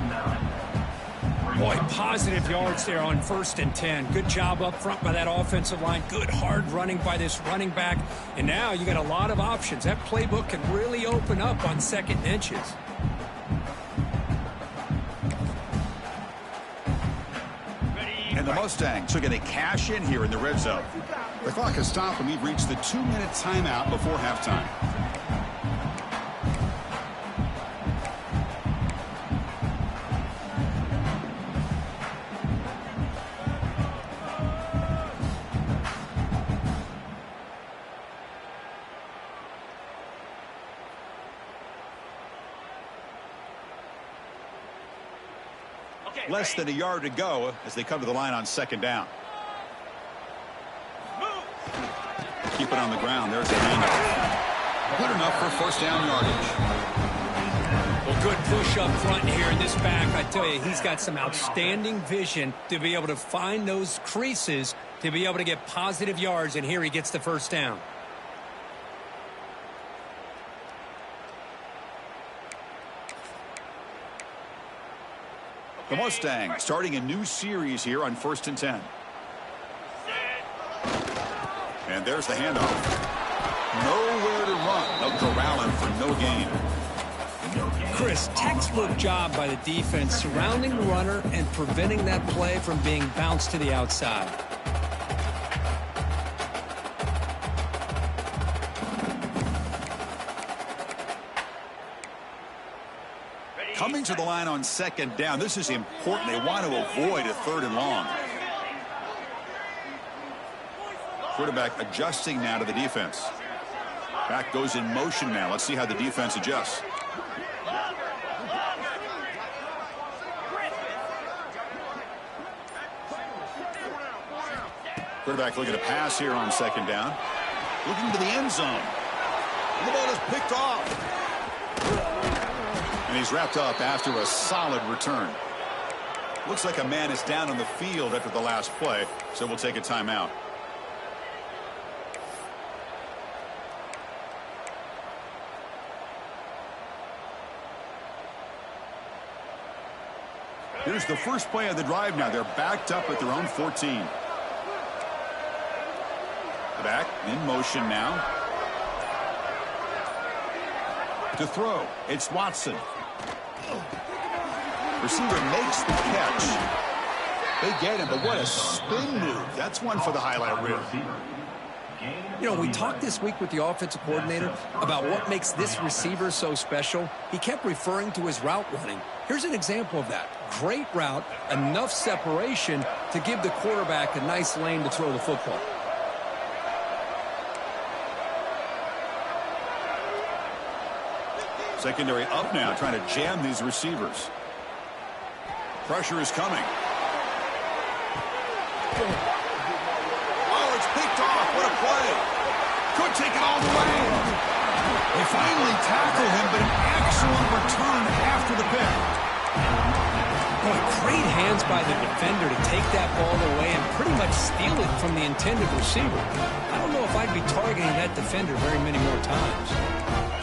Boy, positive yards there on 1st and 10. Good job up front by that offensive line. Good hard running by this running back. And now you got a lot of options. That playbook can really open up on 2nd and inches. And the Mustangs are going to cash in here in the red zone. The clock has stopped and we've reached the 2-minute timeout before halftime. Less than a yard to go as they come to the line on 2nd down. Keep it on the ground. There's a handoff. Good enough for 1st down yardage. Well, good push up front here in this back. I tell you, he's got some outstanding vision to be able to find those creases to be able to get positive yards, and here he gets the 1st down. The Mustangs starting a new series here on 1st and 10. And there's the handoff. Nowhere to run. They'll corral him for no gain. Chris, textbook job by the defense surrounding the runner and preventing that play from being bounced to the outside. Coming to the line on 2nd down. This is important. They want to avoid a 3rd and long. Quarterback adjusting now to the defense. Back goes in motion now. Let's see how the defense adjusts. Quarterback looking to pass here on 2nd down. Looking to the end zone. The ball is picked off. And he's wrapped up after a solid return. Looks like a man is down on the field after the last play, so we'll take a timeout. Here's the first play of the drive now. They're backed up at their own 14. Back in motion now. To throw, it's Watson. Receiver makes the catch. They get him, but what a spin move. That's one for the highlight reel. You know, we talked this week with the offensive coordinator about what makes this receiver so special. He kept referring to his route running. Here's an example of that. Great route, enough separation to give the quarterback a nice lane to throw the football. Secondary up now, trying to jam these receivers. Pressure is coming. Oh, it's picked off. What a play. Could take it all the way. They finally tackle him, but an excellent return after the pick. Boy, great hands by the defender to take that ball away and pretty much steal it from the intended receiver. I don't know if I'd be targeting that defender very many more times.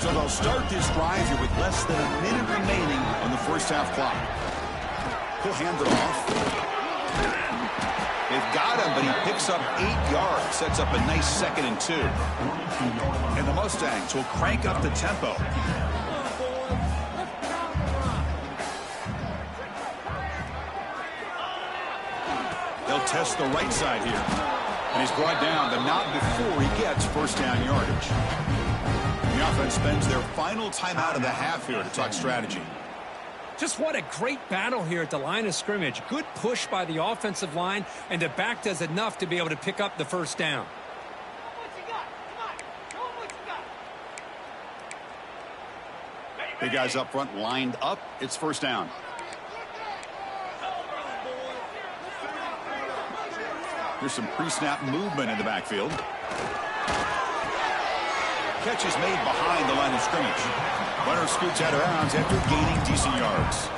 So they'll start this drive here with less than a minute remaining on the first half clock. He'll hand it off. They've got him, but he picks up 8 yards. Sets up a nice 2nd and 2. And the Mustangs will crank up the tempo. They'll test the right side here. And he's brought down, but not before he gets first down yardage. The offense spends their final timeout of the half here to talk strategy. Just what a great battle here at the line of scrimmage. Good push by the offensive line, and the back does enough to be able to pick up the first down. Big guys up front lined up. It's first down. There's some pre-snap movement in the backfield. Catch is made behind the line of scrimmage. Runner scoots out of bounds after gaining decent yards.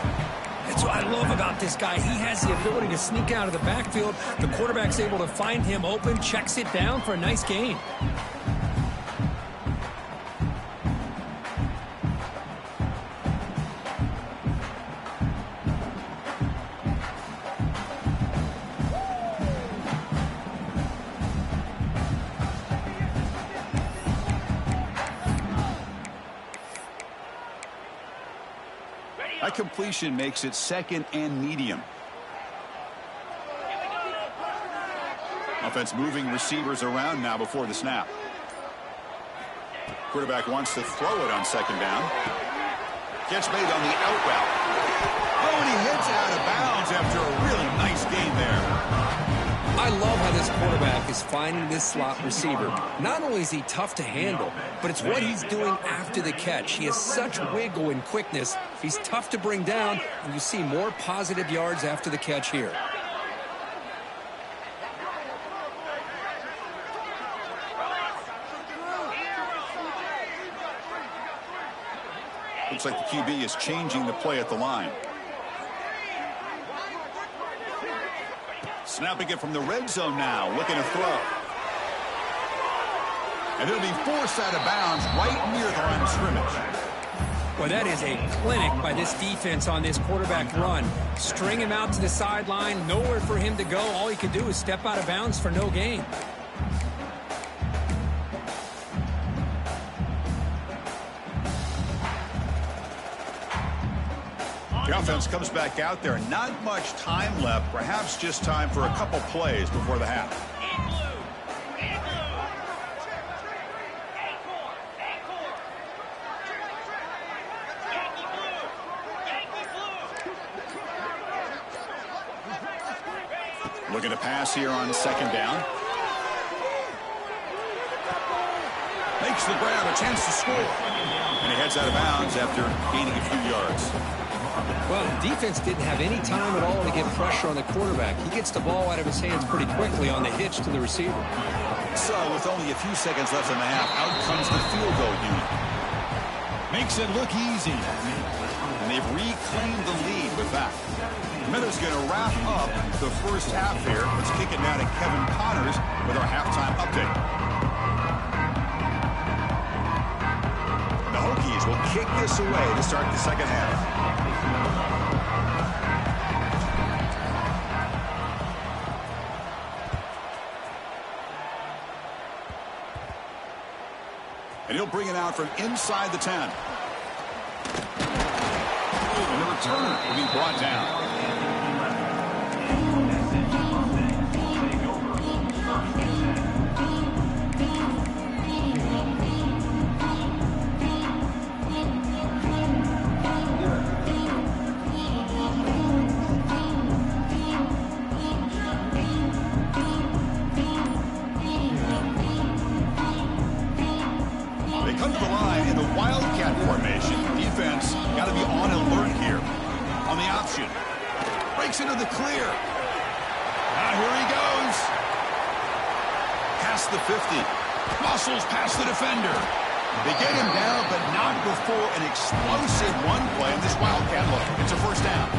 That's what I love about this guy. He has the ability to sneak out of the backfield. The quarterback's able to find him open, checks it down for a nice gain. That completion makes it 2nd and medium. Offense moving receivers around now before the snap. Quarterback wants to throw it on 2nd down. Catch made on the out route. Oh, and he hits out of bounds after a really nice gain there. I love how this quarterback is finding this slot receiver. Not only is he tough to handle, but it's what he's doing after the catch. He has such wiggle and quickness. He's tough to bring down, and you see more positive yards after the catch here. Looks like the QB is changing the play at the line. Snapping it from the red zone now, looking to throw. And he'll be forced out of bounds right near the line of scrimmage. Well, that is a clinic by this defense on this quarterback run. String him out to the sideline, nowhere for him to go. All he could do is step out of bounds for no gain. The offense comes back out there. Not much time left. Perhaps just time for a couple plays before the half. Looking to pass here on 2nd down. Makes the grab, a chance to score. And he heads out of bounds after gaining a few yards. Well, the defense didn't have any time at all to get pressure on the quarterback. He gets the ball out of his hands pretty quickly on the hitch to the receiver. So, with only a few seconds left in the half, out comes the field goal unit. Makes it look easy. And they've reclaimed the lead with that. Miller's going to wrap up the first half here. Let's kick it now to Kevin Connors with our halftime update. The Hokies will kick this away to start the second half. And he'll bring it out from inside the 10. And the returner will be brought down. Come to the line in the Wildcat formation. Defense got to be on alert here. On the option. Breaks into the clear. Now here he goes. Past the 50. Muscles past the defender. They get him down, but not before an explosive run play in this Wildcat look. It's a first down.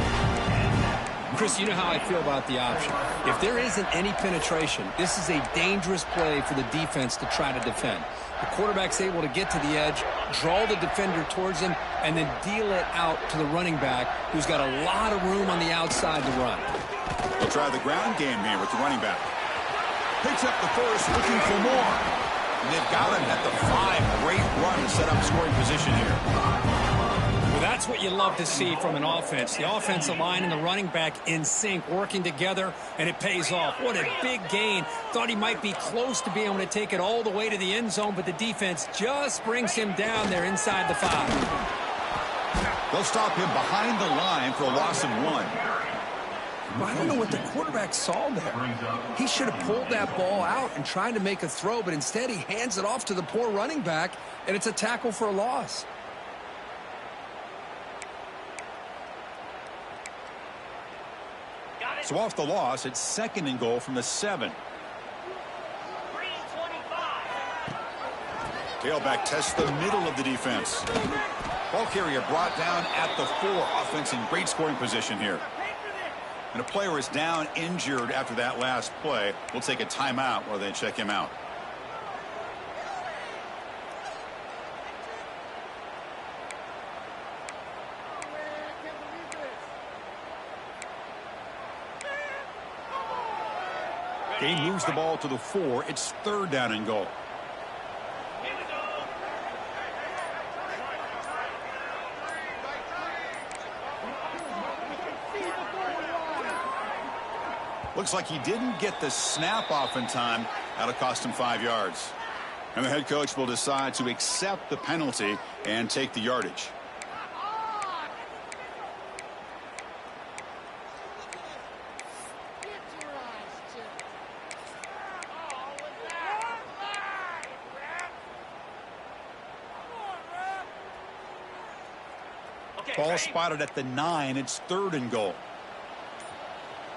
Chris, you know how I feel about the option. If there isn't any penetration, this is a dangerous play for the defense to try to defend. The quarterback's able to get to the edge, draw the defender towards him, and then deal it out to the running back, who's got a lot of room on the outside to run. They'll try the ground game here with the running back. Picks up the first, looking for more. And they've got him at the 5. Great run to set up scoring position here. Well, that's what you love to see from an offense. The offensive line and the running back in sync, working together, and it pays off. What a big gain. Thought he might be close to being able to take it all the way to the end zone, but the defense just brings him down there inside the 5. They'll stop him behind the line for a loss of 1. Well, I don't know what the quarterback saw there. He should have pulled that ball out and tried to make a throw, but instead he hands it off to the poor running back, and it's a tackle for a loss. So off the loss, it's 2nd and goal from the 7. Tailback tests the middle of the defense. Ball carrier brought down at the 4. Offense in great scoring position here. And a player is down injured after that last play. We'll take a timeout while they check him out. Game moves the ball to the 4. It's 3rd down and goal. Looks like he didn't get the snap off in time. That'll cost him 5 yards. And the head coach will decide to accept the penalty and take the yardage. Ball spotted at the 9. It's 3rd and goal.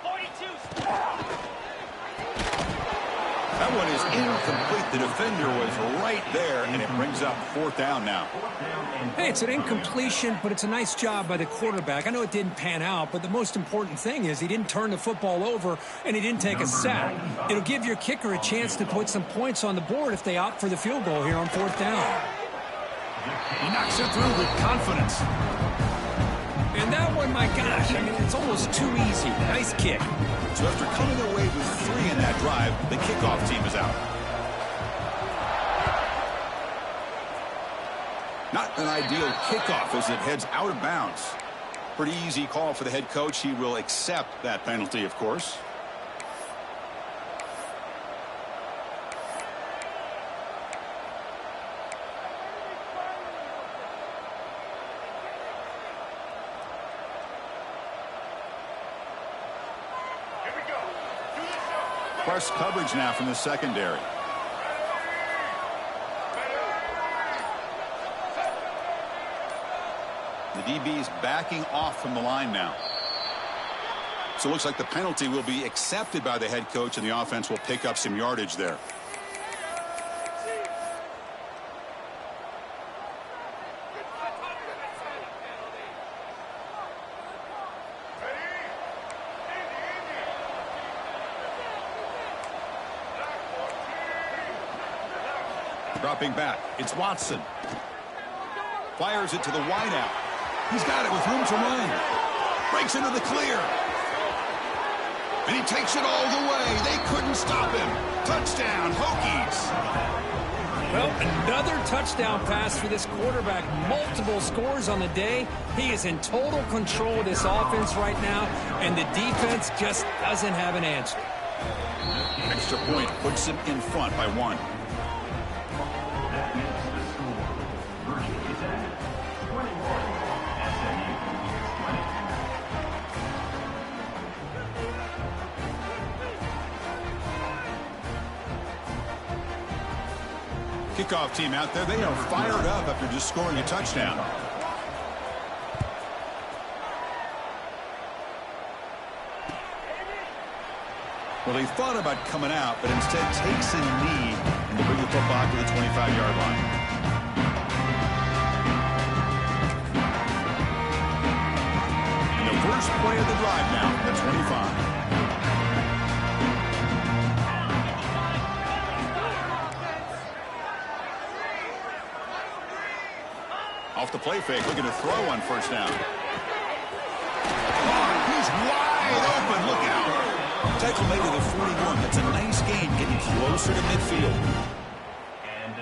42. That one is incomplete. The defender was right there, and it brings up 4th down now. Hey, it's an incompletion, but it's a nice job by the quarterback. I know it didn't pan out, but the most important thing is he didn't turn the football over, and he didn't take a sack. It'll give your kicker a chance to put some points on the board if they opt for the field goal here on 4th down. He knocks it through with confidence. And that one, my gosh, I mean, it's almost too easy. Nice kick. So after coming away with 3 in that drive, the kickoff team is out. Not an ideal kickoff as it heads out of bounds. Pretty easy call for the head coach. He will accept that penalty, of course. Press coverage now from the secondary. The DB's backing off from the line now. So it looks like the penalty will be accepted by the head coach, and the offense will pick up some yardage there. Dropping back, it's Watson. Fires it to the wideout. He's got it with room to run. Breaks into the clear. And he takes it all the way. They couldn't stop him. Touchdown, Hokies. Well, another touchdown pass for this quarterback. Multiple scores on the day. He is in total control of this offense right now, and the defense just doesn't have an answer. Extra point puts him in front by 1. That makes the score. Virginia Tech 21, SMU 20. Kickoff team out there. They are fired up after just scoring a touchdown. Well, he thought about coming out, but instead takes a knee and to bring the football to the 25-yard line. And the first play of the drive now at 25. Off the play fake, looking to throw on first down. Oh, he's wide open. Look out. Tackle made to the 41. That's a nice gain, getting closer to midfield.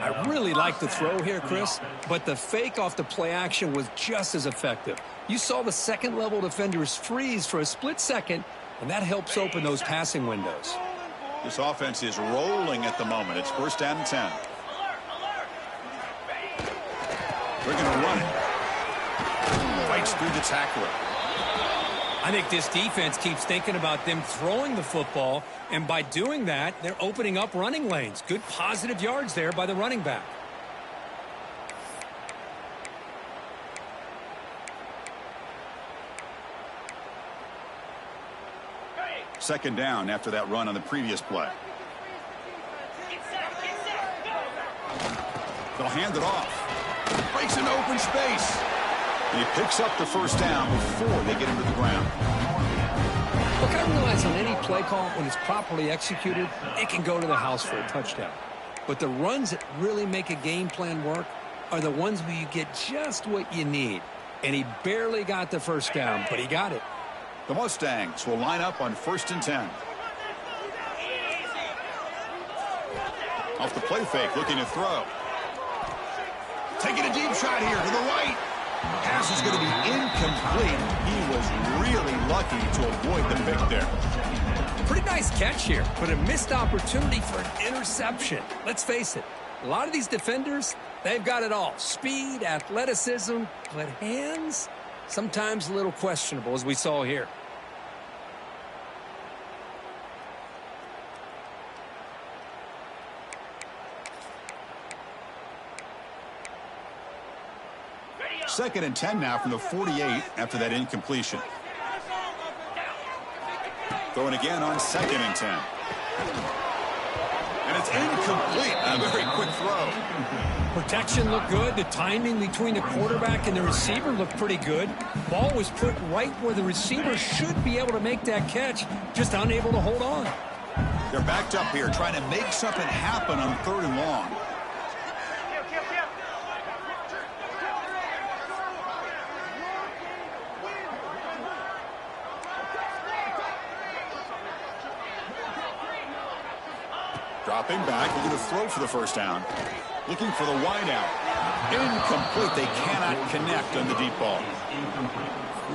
I really like the throw here, Chris, but the fake off the play action was just as effective. You saw the second-level defenders freeze for a split second, and that helps open those passing windows. This offense is rolling at the moment. It's first down and 10. They're going to run it. Fights through the tackler. I think this defense keeps thinking about them throwing the football, and by doing that, they're opening up running lanes. Good positive yards there by the running back. Second down after that run on the previous play. They'll hand it off. Breaks into open space. And he picks up the first down before they get him to the ground. Look, I realize on any play call, when it's properly executed, it can go to the house for a touchdown. But the runs that really make a game plan work are the ones where you get just what you need. And he barely got the first down, but he got it. The Mustangs will line up on first and 10. Off the play fake, looking to throw. Taking a deep shot here to the right. Pass is going to be incomplete. He was really lucky to avoid the pick there. Pretty nice catch here, but a missed opportunity for an interception. Let's face it, a lot of these defenders, they've got it all. Speed, athleticism, but hands, sometimes a little questionable, as we saw here. Second and 10 now from the 48 after that incompletion. Throwing again on second and 10. And it's incomplete. A very quick throw. Protection looked good. The timing between the quarterback and the receiver looked pretty good. Ball was put right where the receiver should be able to make that catch, just unable to hold on. They're backed up here trying to make something happen on third and long. Dropping back, looking to throw for the first down. Looking for the wideout. Incomplete. They cannot connect on the deep ball.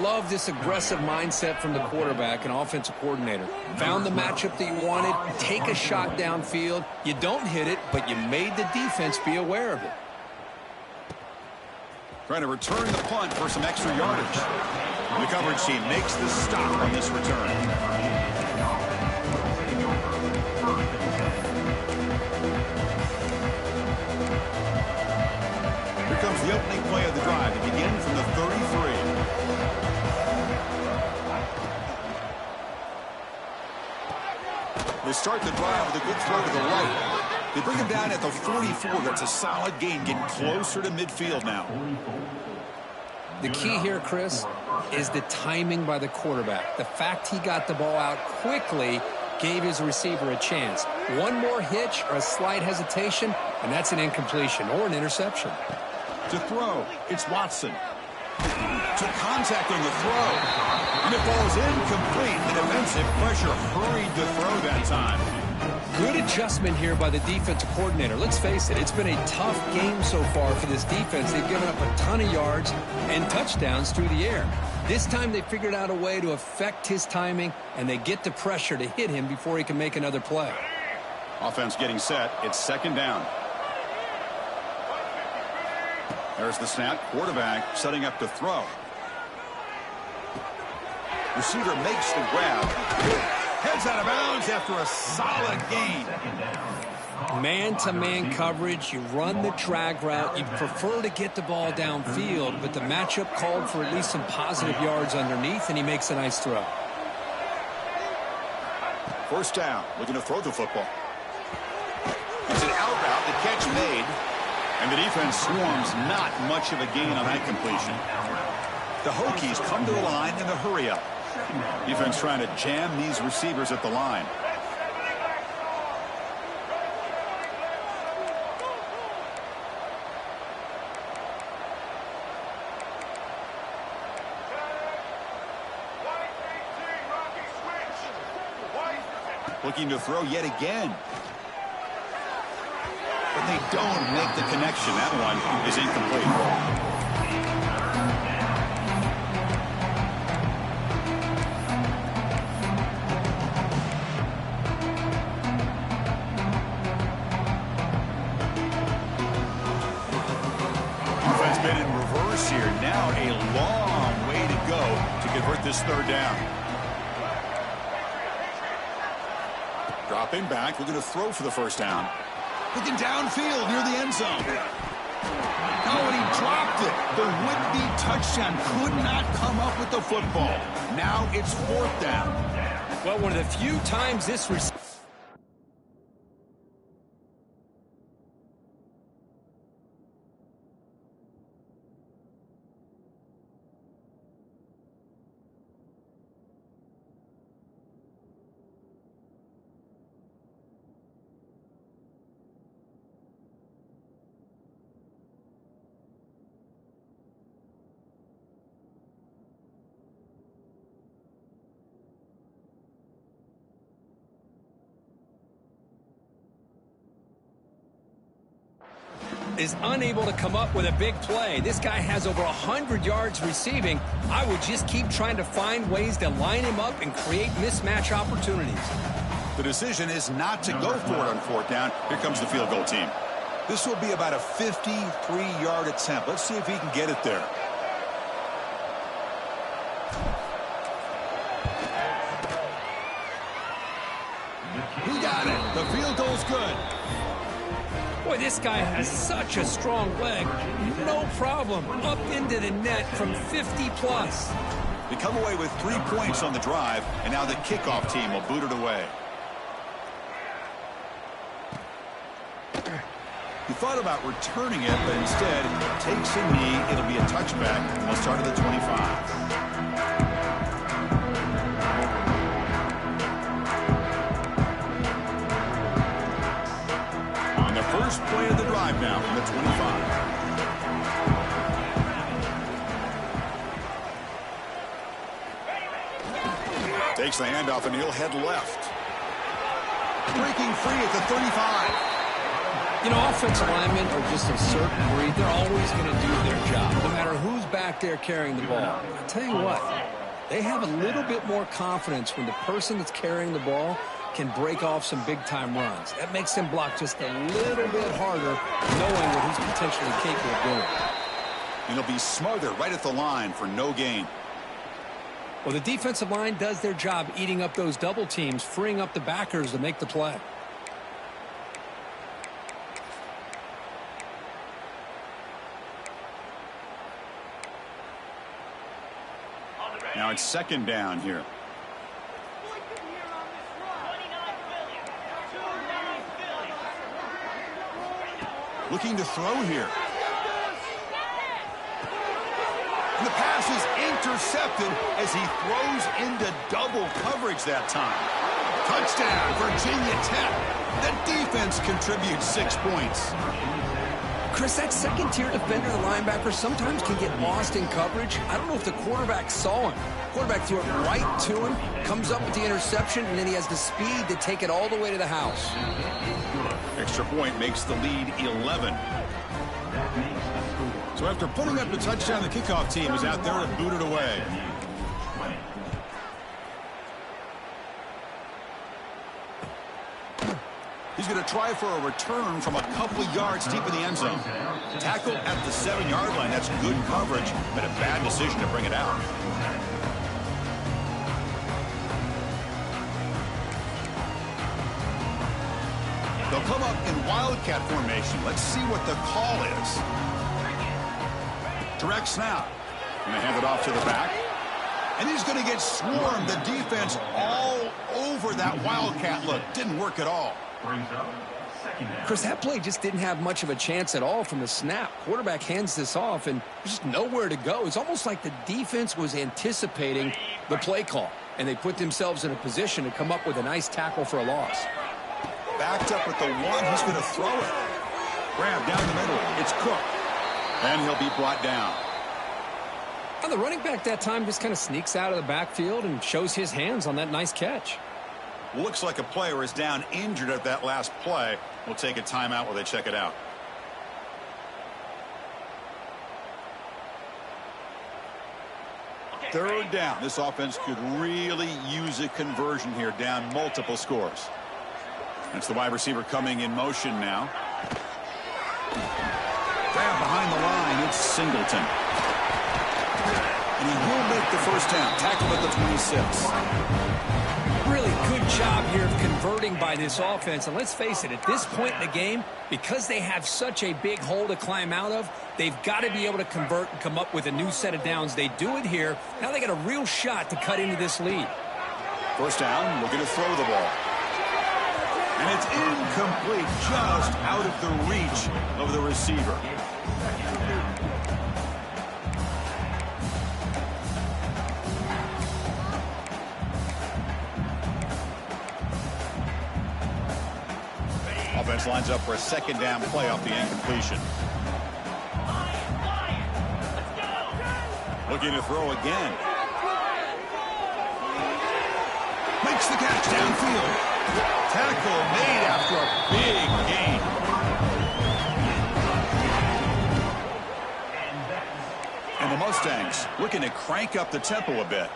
Love this aggressive mindset from the quarterback and offensive coordinator. Found the matchup that you wanted. Take a shot downfield. You don't hit it, but you made the defense be aware of it. Trying to return the punt for some extra yardage. The coverage team makes the stop on this return. Here comes the opening play of the drive. It begins from the 33. They start the drive with a good throw to the right. They bring him down at the 44. That's a solid gain, getting closer to midfield now. The key here, Chris, is the timing by the quarterback. The fact he got the ball out quickly gave his receiver a chance. One more hitch or a slight hesitation, and that's an incompletion or an interception. To throw, it's Watson. Took contact on the throw. And it falls incomplete. The defensive pressure hurried the throw that time. Good adjustment here by the defensive coordinator. Let's face it, it's been a tough game so far for this defense. They've given up a ton of yards and touchdowns through the air. This time they figured out a way to affect his timing, and they get the pressure to hit him before he can make another play. Offense getting set. It's second down. There's the snap. Quarterback setting up to throw. Receiver makes the grab. Heads out of bounds after a solid gain. Man-to-man coverage, you run the drag route. You'd prefer to get the ball downfield, but the matchup called for at least some positive yards underneath, and he makes a nice throw. First down, looking to throw the football. It's an out route, the catch made, and the defense swarms. Not much of a gain on that completion. The Hokies come to the line in the hurry-up. Defense trying to jam these receivers at the line. Looking to throw yet again. But they don't make the connection. That one is incomplete. Been in reverse here. Now a long way to go to convert this third down. Dropping back, looking to throw for the first down. Looking downfield near the end zone. Oh, and he dropped it. The would-be touchdown could not come up with the football. Now it's fourth down. Well, one of the few times this receiver is unable to come up with a big play. This guy has over 100 yards receiving. I would just keep trying to find ways to line him up and create mismatch opportunities. The decision is not to go for it on fourth down. Here comes the field goal team. This will be about a 53-yard attempt. Let's see if he can get it there. He got it. The field goal's good. Boy, this guy has such a strong leg. No problem. Up into the net from 50-plus. They come away with 3 points on the drive, and now the kickoff team will boot it away. He thought about returning it, but instead takes a knee. It'll be a touchback. They'll start at the 25. First play of the drive now from the 25. Takes the handoff and he'll head left. Breaking free at the 35. You know, offensive linemen are just a certain breed. They're always going to do their job, no matter who's back there carrying the ball. I'll tell you what, they have a little bit more confidence when the person that's carrying the ball can break off some big-time runs. That makes them block just a little bit harder, knowing what he's potentially capable of doing. And he'll be smothered right at the line for no gain. Well, the defensive line does their job eating up those double teams, freeing up the backers to make the play. Now it's second down here. Looking to throw here. And the pass is intercepted as he throws into double coverage that time. Touchdown, Virginia Tech. The defense contributes 6 points. Chris, that second-tier defender, the linebacker, sometimes can get lost in coverage. I don't know if the quarterback saw him. Quarterback threw it right to him, comes up with the interception, and then he has the speed to take it all the way to the house. Extra point makes the lead 11. So after putting up the touchdown, the kickoff team is out there to boot it away. He's going to try for a return from a couple of yards deep in the end zone. Tackle at the 7-yard line. That's good coverage, but a bad decision to bring it out. They'll come up in wildcat formation. Let's see what the call is. Direct snap. Going to hand it off to the back. And he's going to get swarmed. The defense all over that wildcat look. Didn't work at all. Chris, that play just didn't have much of a chance at all from the snap. Quarterback hands this off, and there's just nowhere to go. It's almost like the defense was anticipating the play call, and they put themselves in a position to come up with a nice tackle for a loss. Backed up at the 1. He's going to throw it. Grab down the middle. It's Cook. And he'll be brought down. And the running back that time just kind of sneaks out of the backfield and shows his hands on that nice catch. Looks like a player is down injured at that last play. We'll take a timeout while they check it out. Third down. This offense could really use a conversion here, down multiple scores. That's the wide receiver coming in motion now. Grab behind the line. It's Singleton. And he will make the first down. Tackle at the 26. Really good job here of converting by this offense. And let's face it, at this point in the game, because they have such a big hole to climb out of, they've got to be able to convert and come up with a new set of downs. They do it here. Now they got a real shot to cut into this lead. First down, looking to throw the ball. And it's incomplete, just out of the reach of the receiver. Offense lines up for a second down play off the incompletion. Looking to throw again. Makes the catch downfield. Tackle made after a big gain. And the Mustangs looking to crank up the tempo a bit.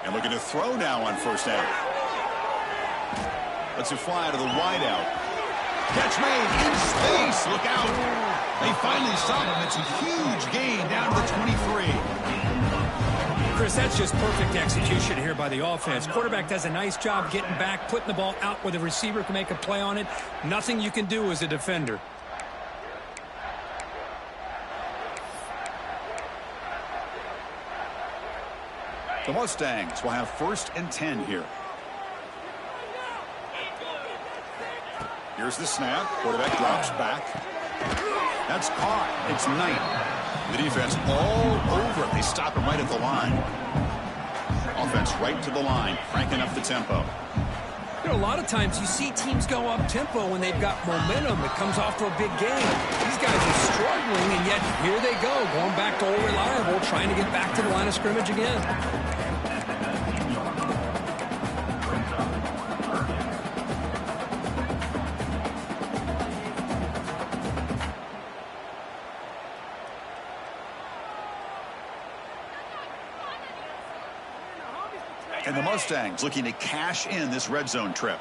And looking to throw now on first down. Lets it fly to the wideout. Catch made in space. Look out. They finally stop him. It's a huge gain down to the 23. Chris, that's just perfect execution here by the offense. Quarterback does a nice job getting back, putting the ball out where the receiver can make a play on it. Nothing you can do as a defender. The Mustangs will have 1st and 10 here. Here's the snap. Quarterback drops back. That's caught. It's Knight. The defense all over it. They stop him right at the line. Offense right to the line, cranking up the tempo. You know, a lot of times you see teams go up tempo when they've got momentum. It comes off to a big game. These guys are struggling, and yet here they go, going back to old reliable, trying to get back to the line of scrimmage again. And the Mustangs looking to cash in this red zone trip.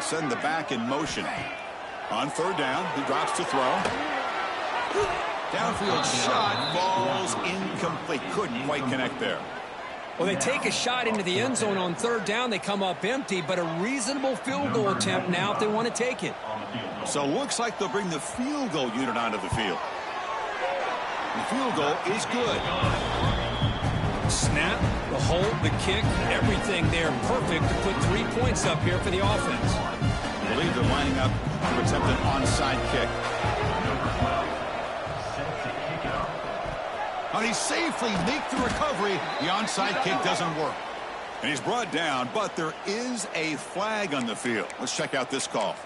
Send the back in motion. On third down, he drops to throw. Downfield shot falls incomplete. Couldn't quite connect there. Well, they take a shot into the end zone on third down. They come up empty, but a reasonable field goal attempt now if they want to take it. So looks like they'll bring the field goal unit onto the field. The field goal is good. Snap, the hold, the kick, everything there perfect to put 3 points up here for the offense. I believe they're lining up to attempt an onside kick. And he safely makes the recovery. The onside kick doesn't work. And he's brought down, but there is a flag on the field. Let's check out this call.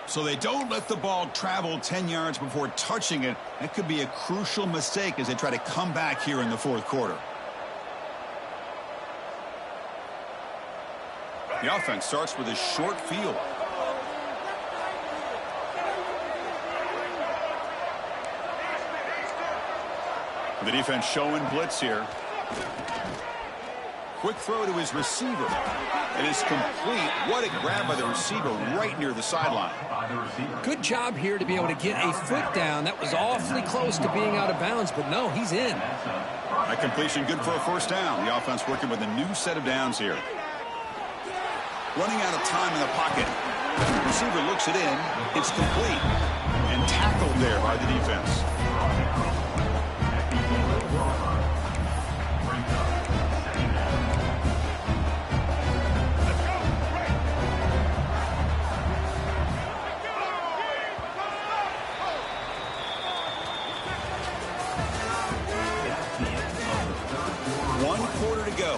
So they don't let the ball travel 10 yards before touching it. That could be a crucial mistake as they try to come back here in the fourth quarter. The offense starts with a short field. The defense showing blitz here. Quick throw to his receiver. It is complete. What a grab by the receiver right near the sideline. Good job here to be able to get a foot down. That was awfully close to being out of bounds, but no, he's in. That completion good for a first down. The offense working with a new set of downs here. Running out of time in the pocket. The receiver looks it in. It's complete. And tackled there by the defense.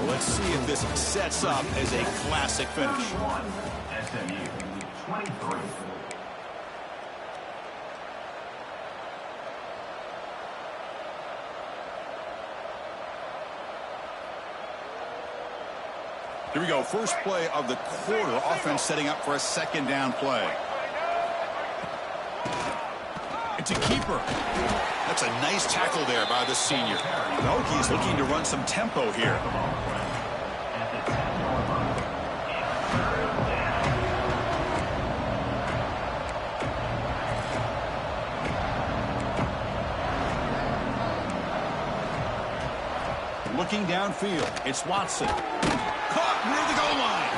Let's see if this sets up as a classic finish. SMU 23. Here we go. First play of the quarter. Offense setting up for a second down play. It's a keeper. That's a nice tackle there by the senior. The Hokies looking to run some tempo here. Looking downfield, it's Watson. Caught near the goal line.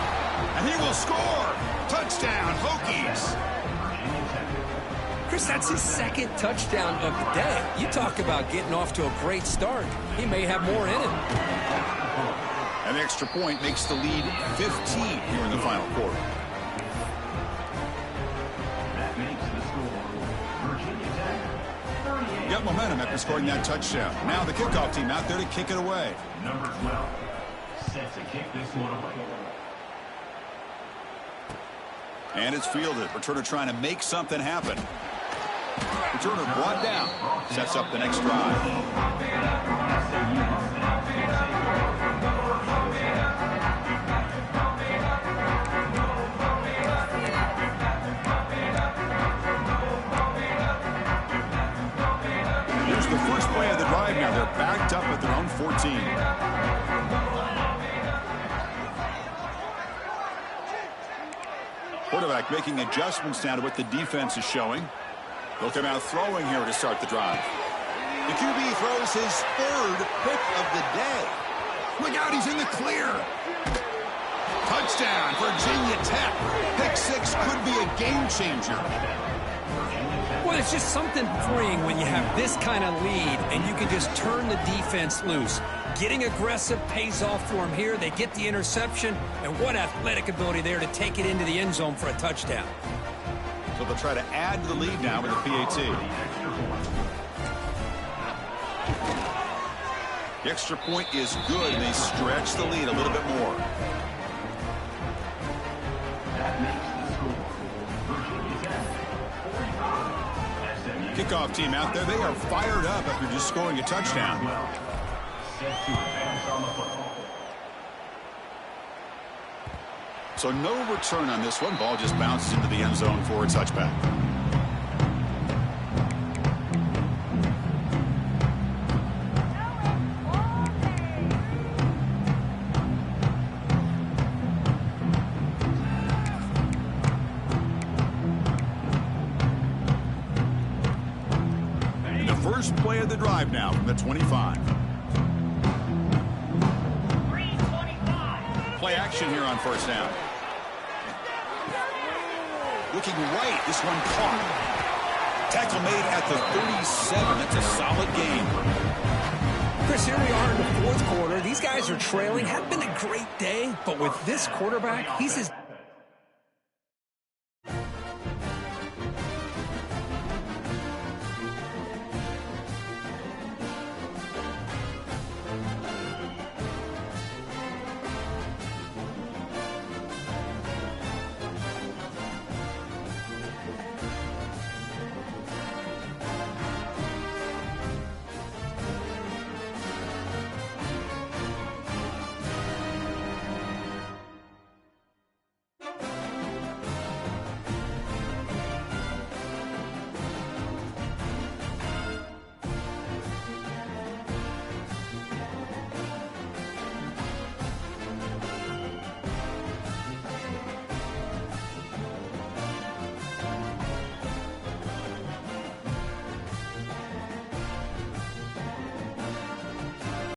And he will score. Touchdown, Hokies. Chris, that's his second touchdown of the day. You talk about getting off to a great start. He may have more in him. An extra point makes the lead 15 here in the final quarter. That makes the score Virginia Tech 38. Got momentum after scoring that touchdown. Now the kickoff team out there to kick it away. Number 12 set to kick this one away. And it's fielded. Returner trying to make something happen. Returner brought down. Sets up the next drive. Here's the first play of the drive now. They're backed up at their own 14. Quarterback making adjustments now to what the defense is showing. They'll come out throwing here to start the drive. The QB throws his third pick of the day. Look out, he's in the clear. Touchdown, Virginia Tech. Pick six could be a game changer. Well, it's just something freeing when you have this kind of lead and you can just turn the defense loose. Getting aggressive pays off for them here. They get the interception, and what athletic ability there to take it into the end zone for a touchdown. So they'll try to add to the lead now with the PAT. The extra point is good, and they stretch the lead a little bit more. That makes the score Virginia Tech 45. Kickoff team out there, they are fired up after just scoring a touchdown. Set to advance on the football. So no return on this one. Ball just bounces into the end zone for a touchback. And the first play of the drive now from the 25. Play action here on first down. Looking right, this one caught. Tackle made at the 37. That's a solid game. Chris, here we are in the fourth quarter. These guys are trailing. Hadn't been a great day, but with this quarterback, he's as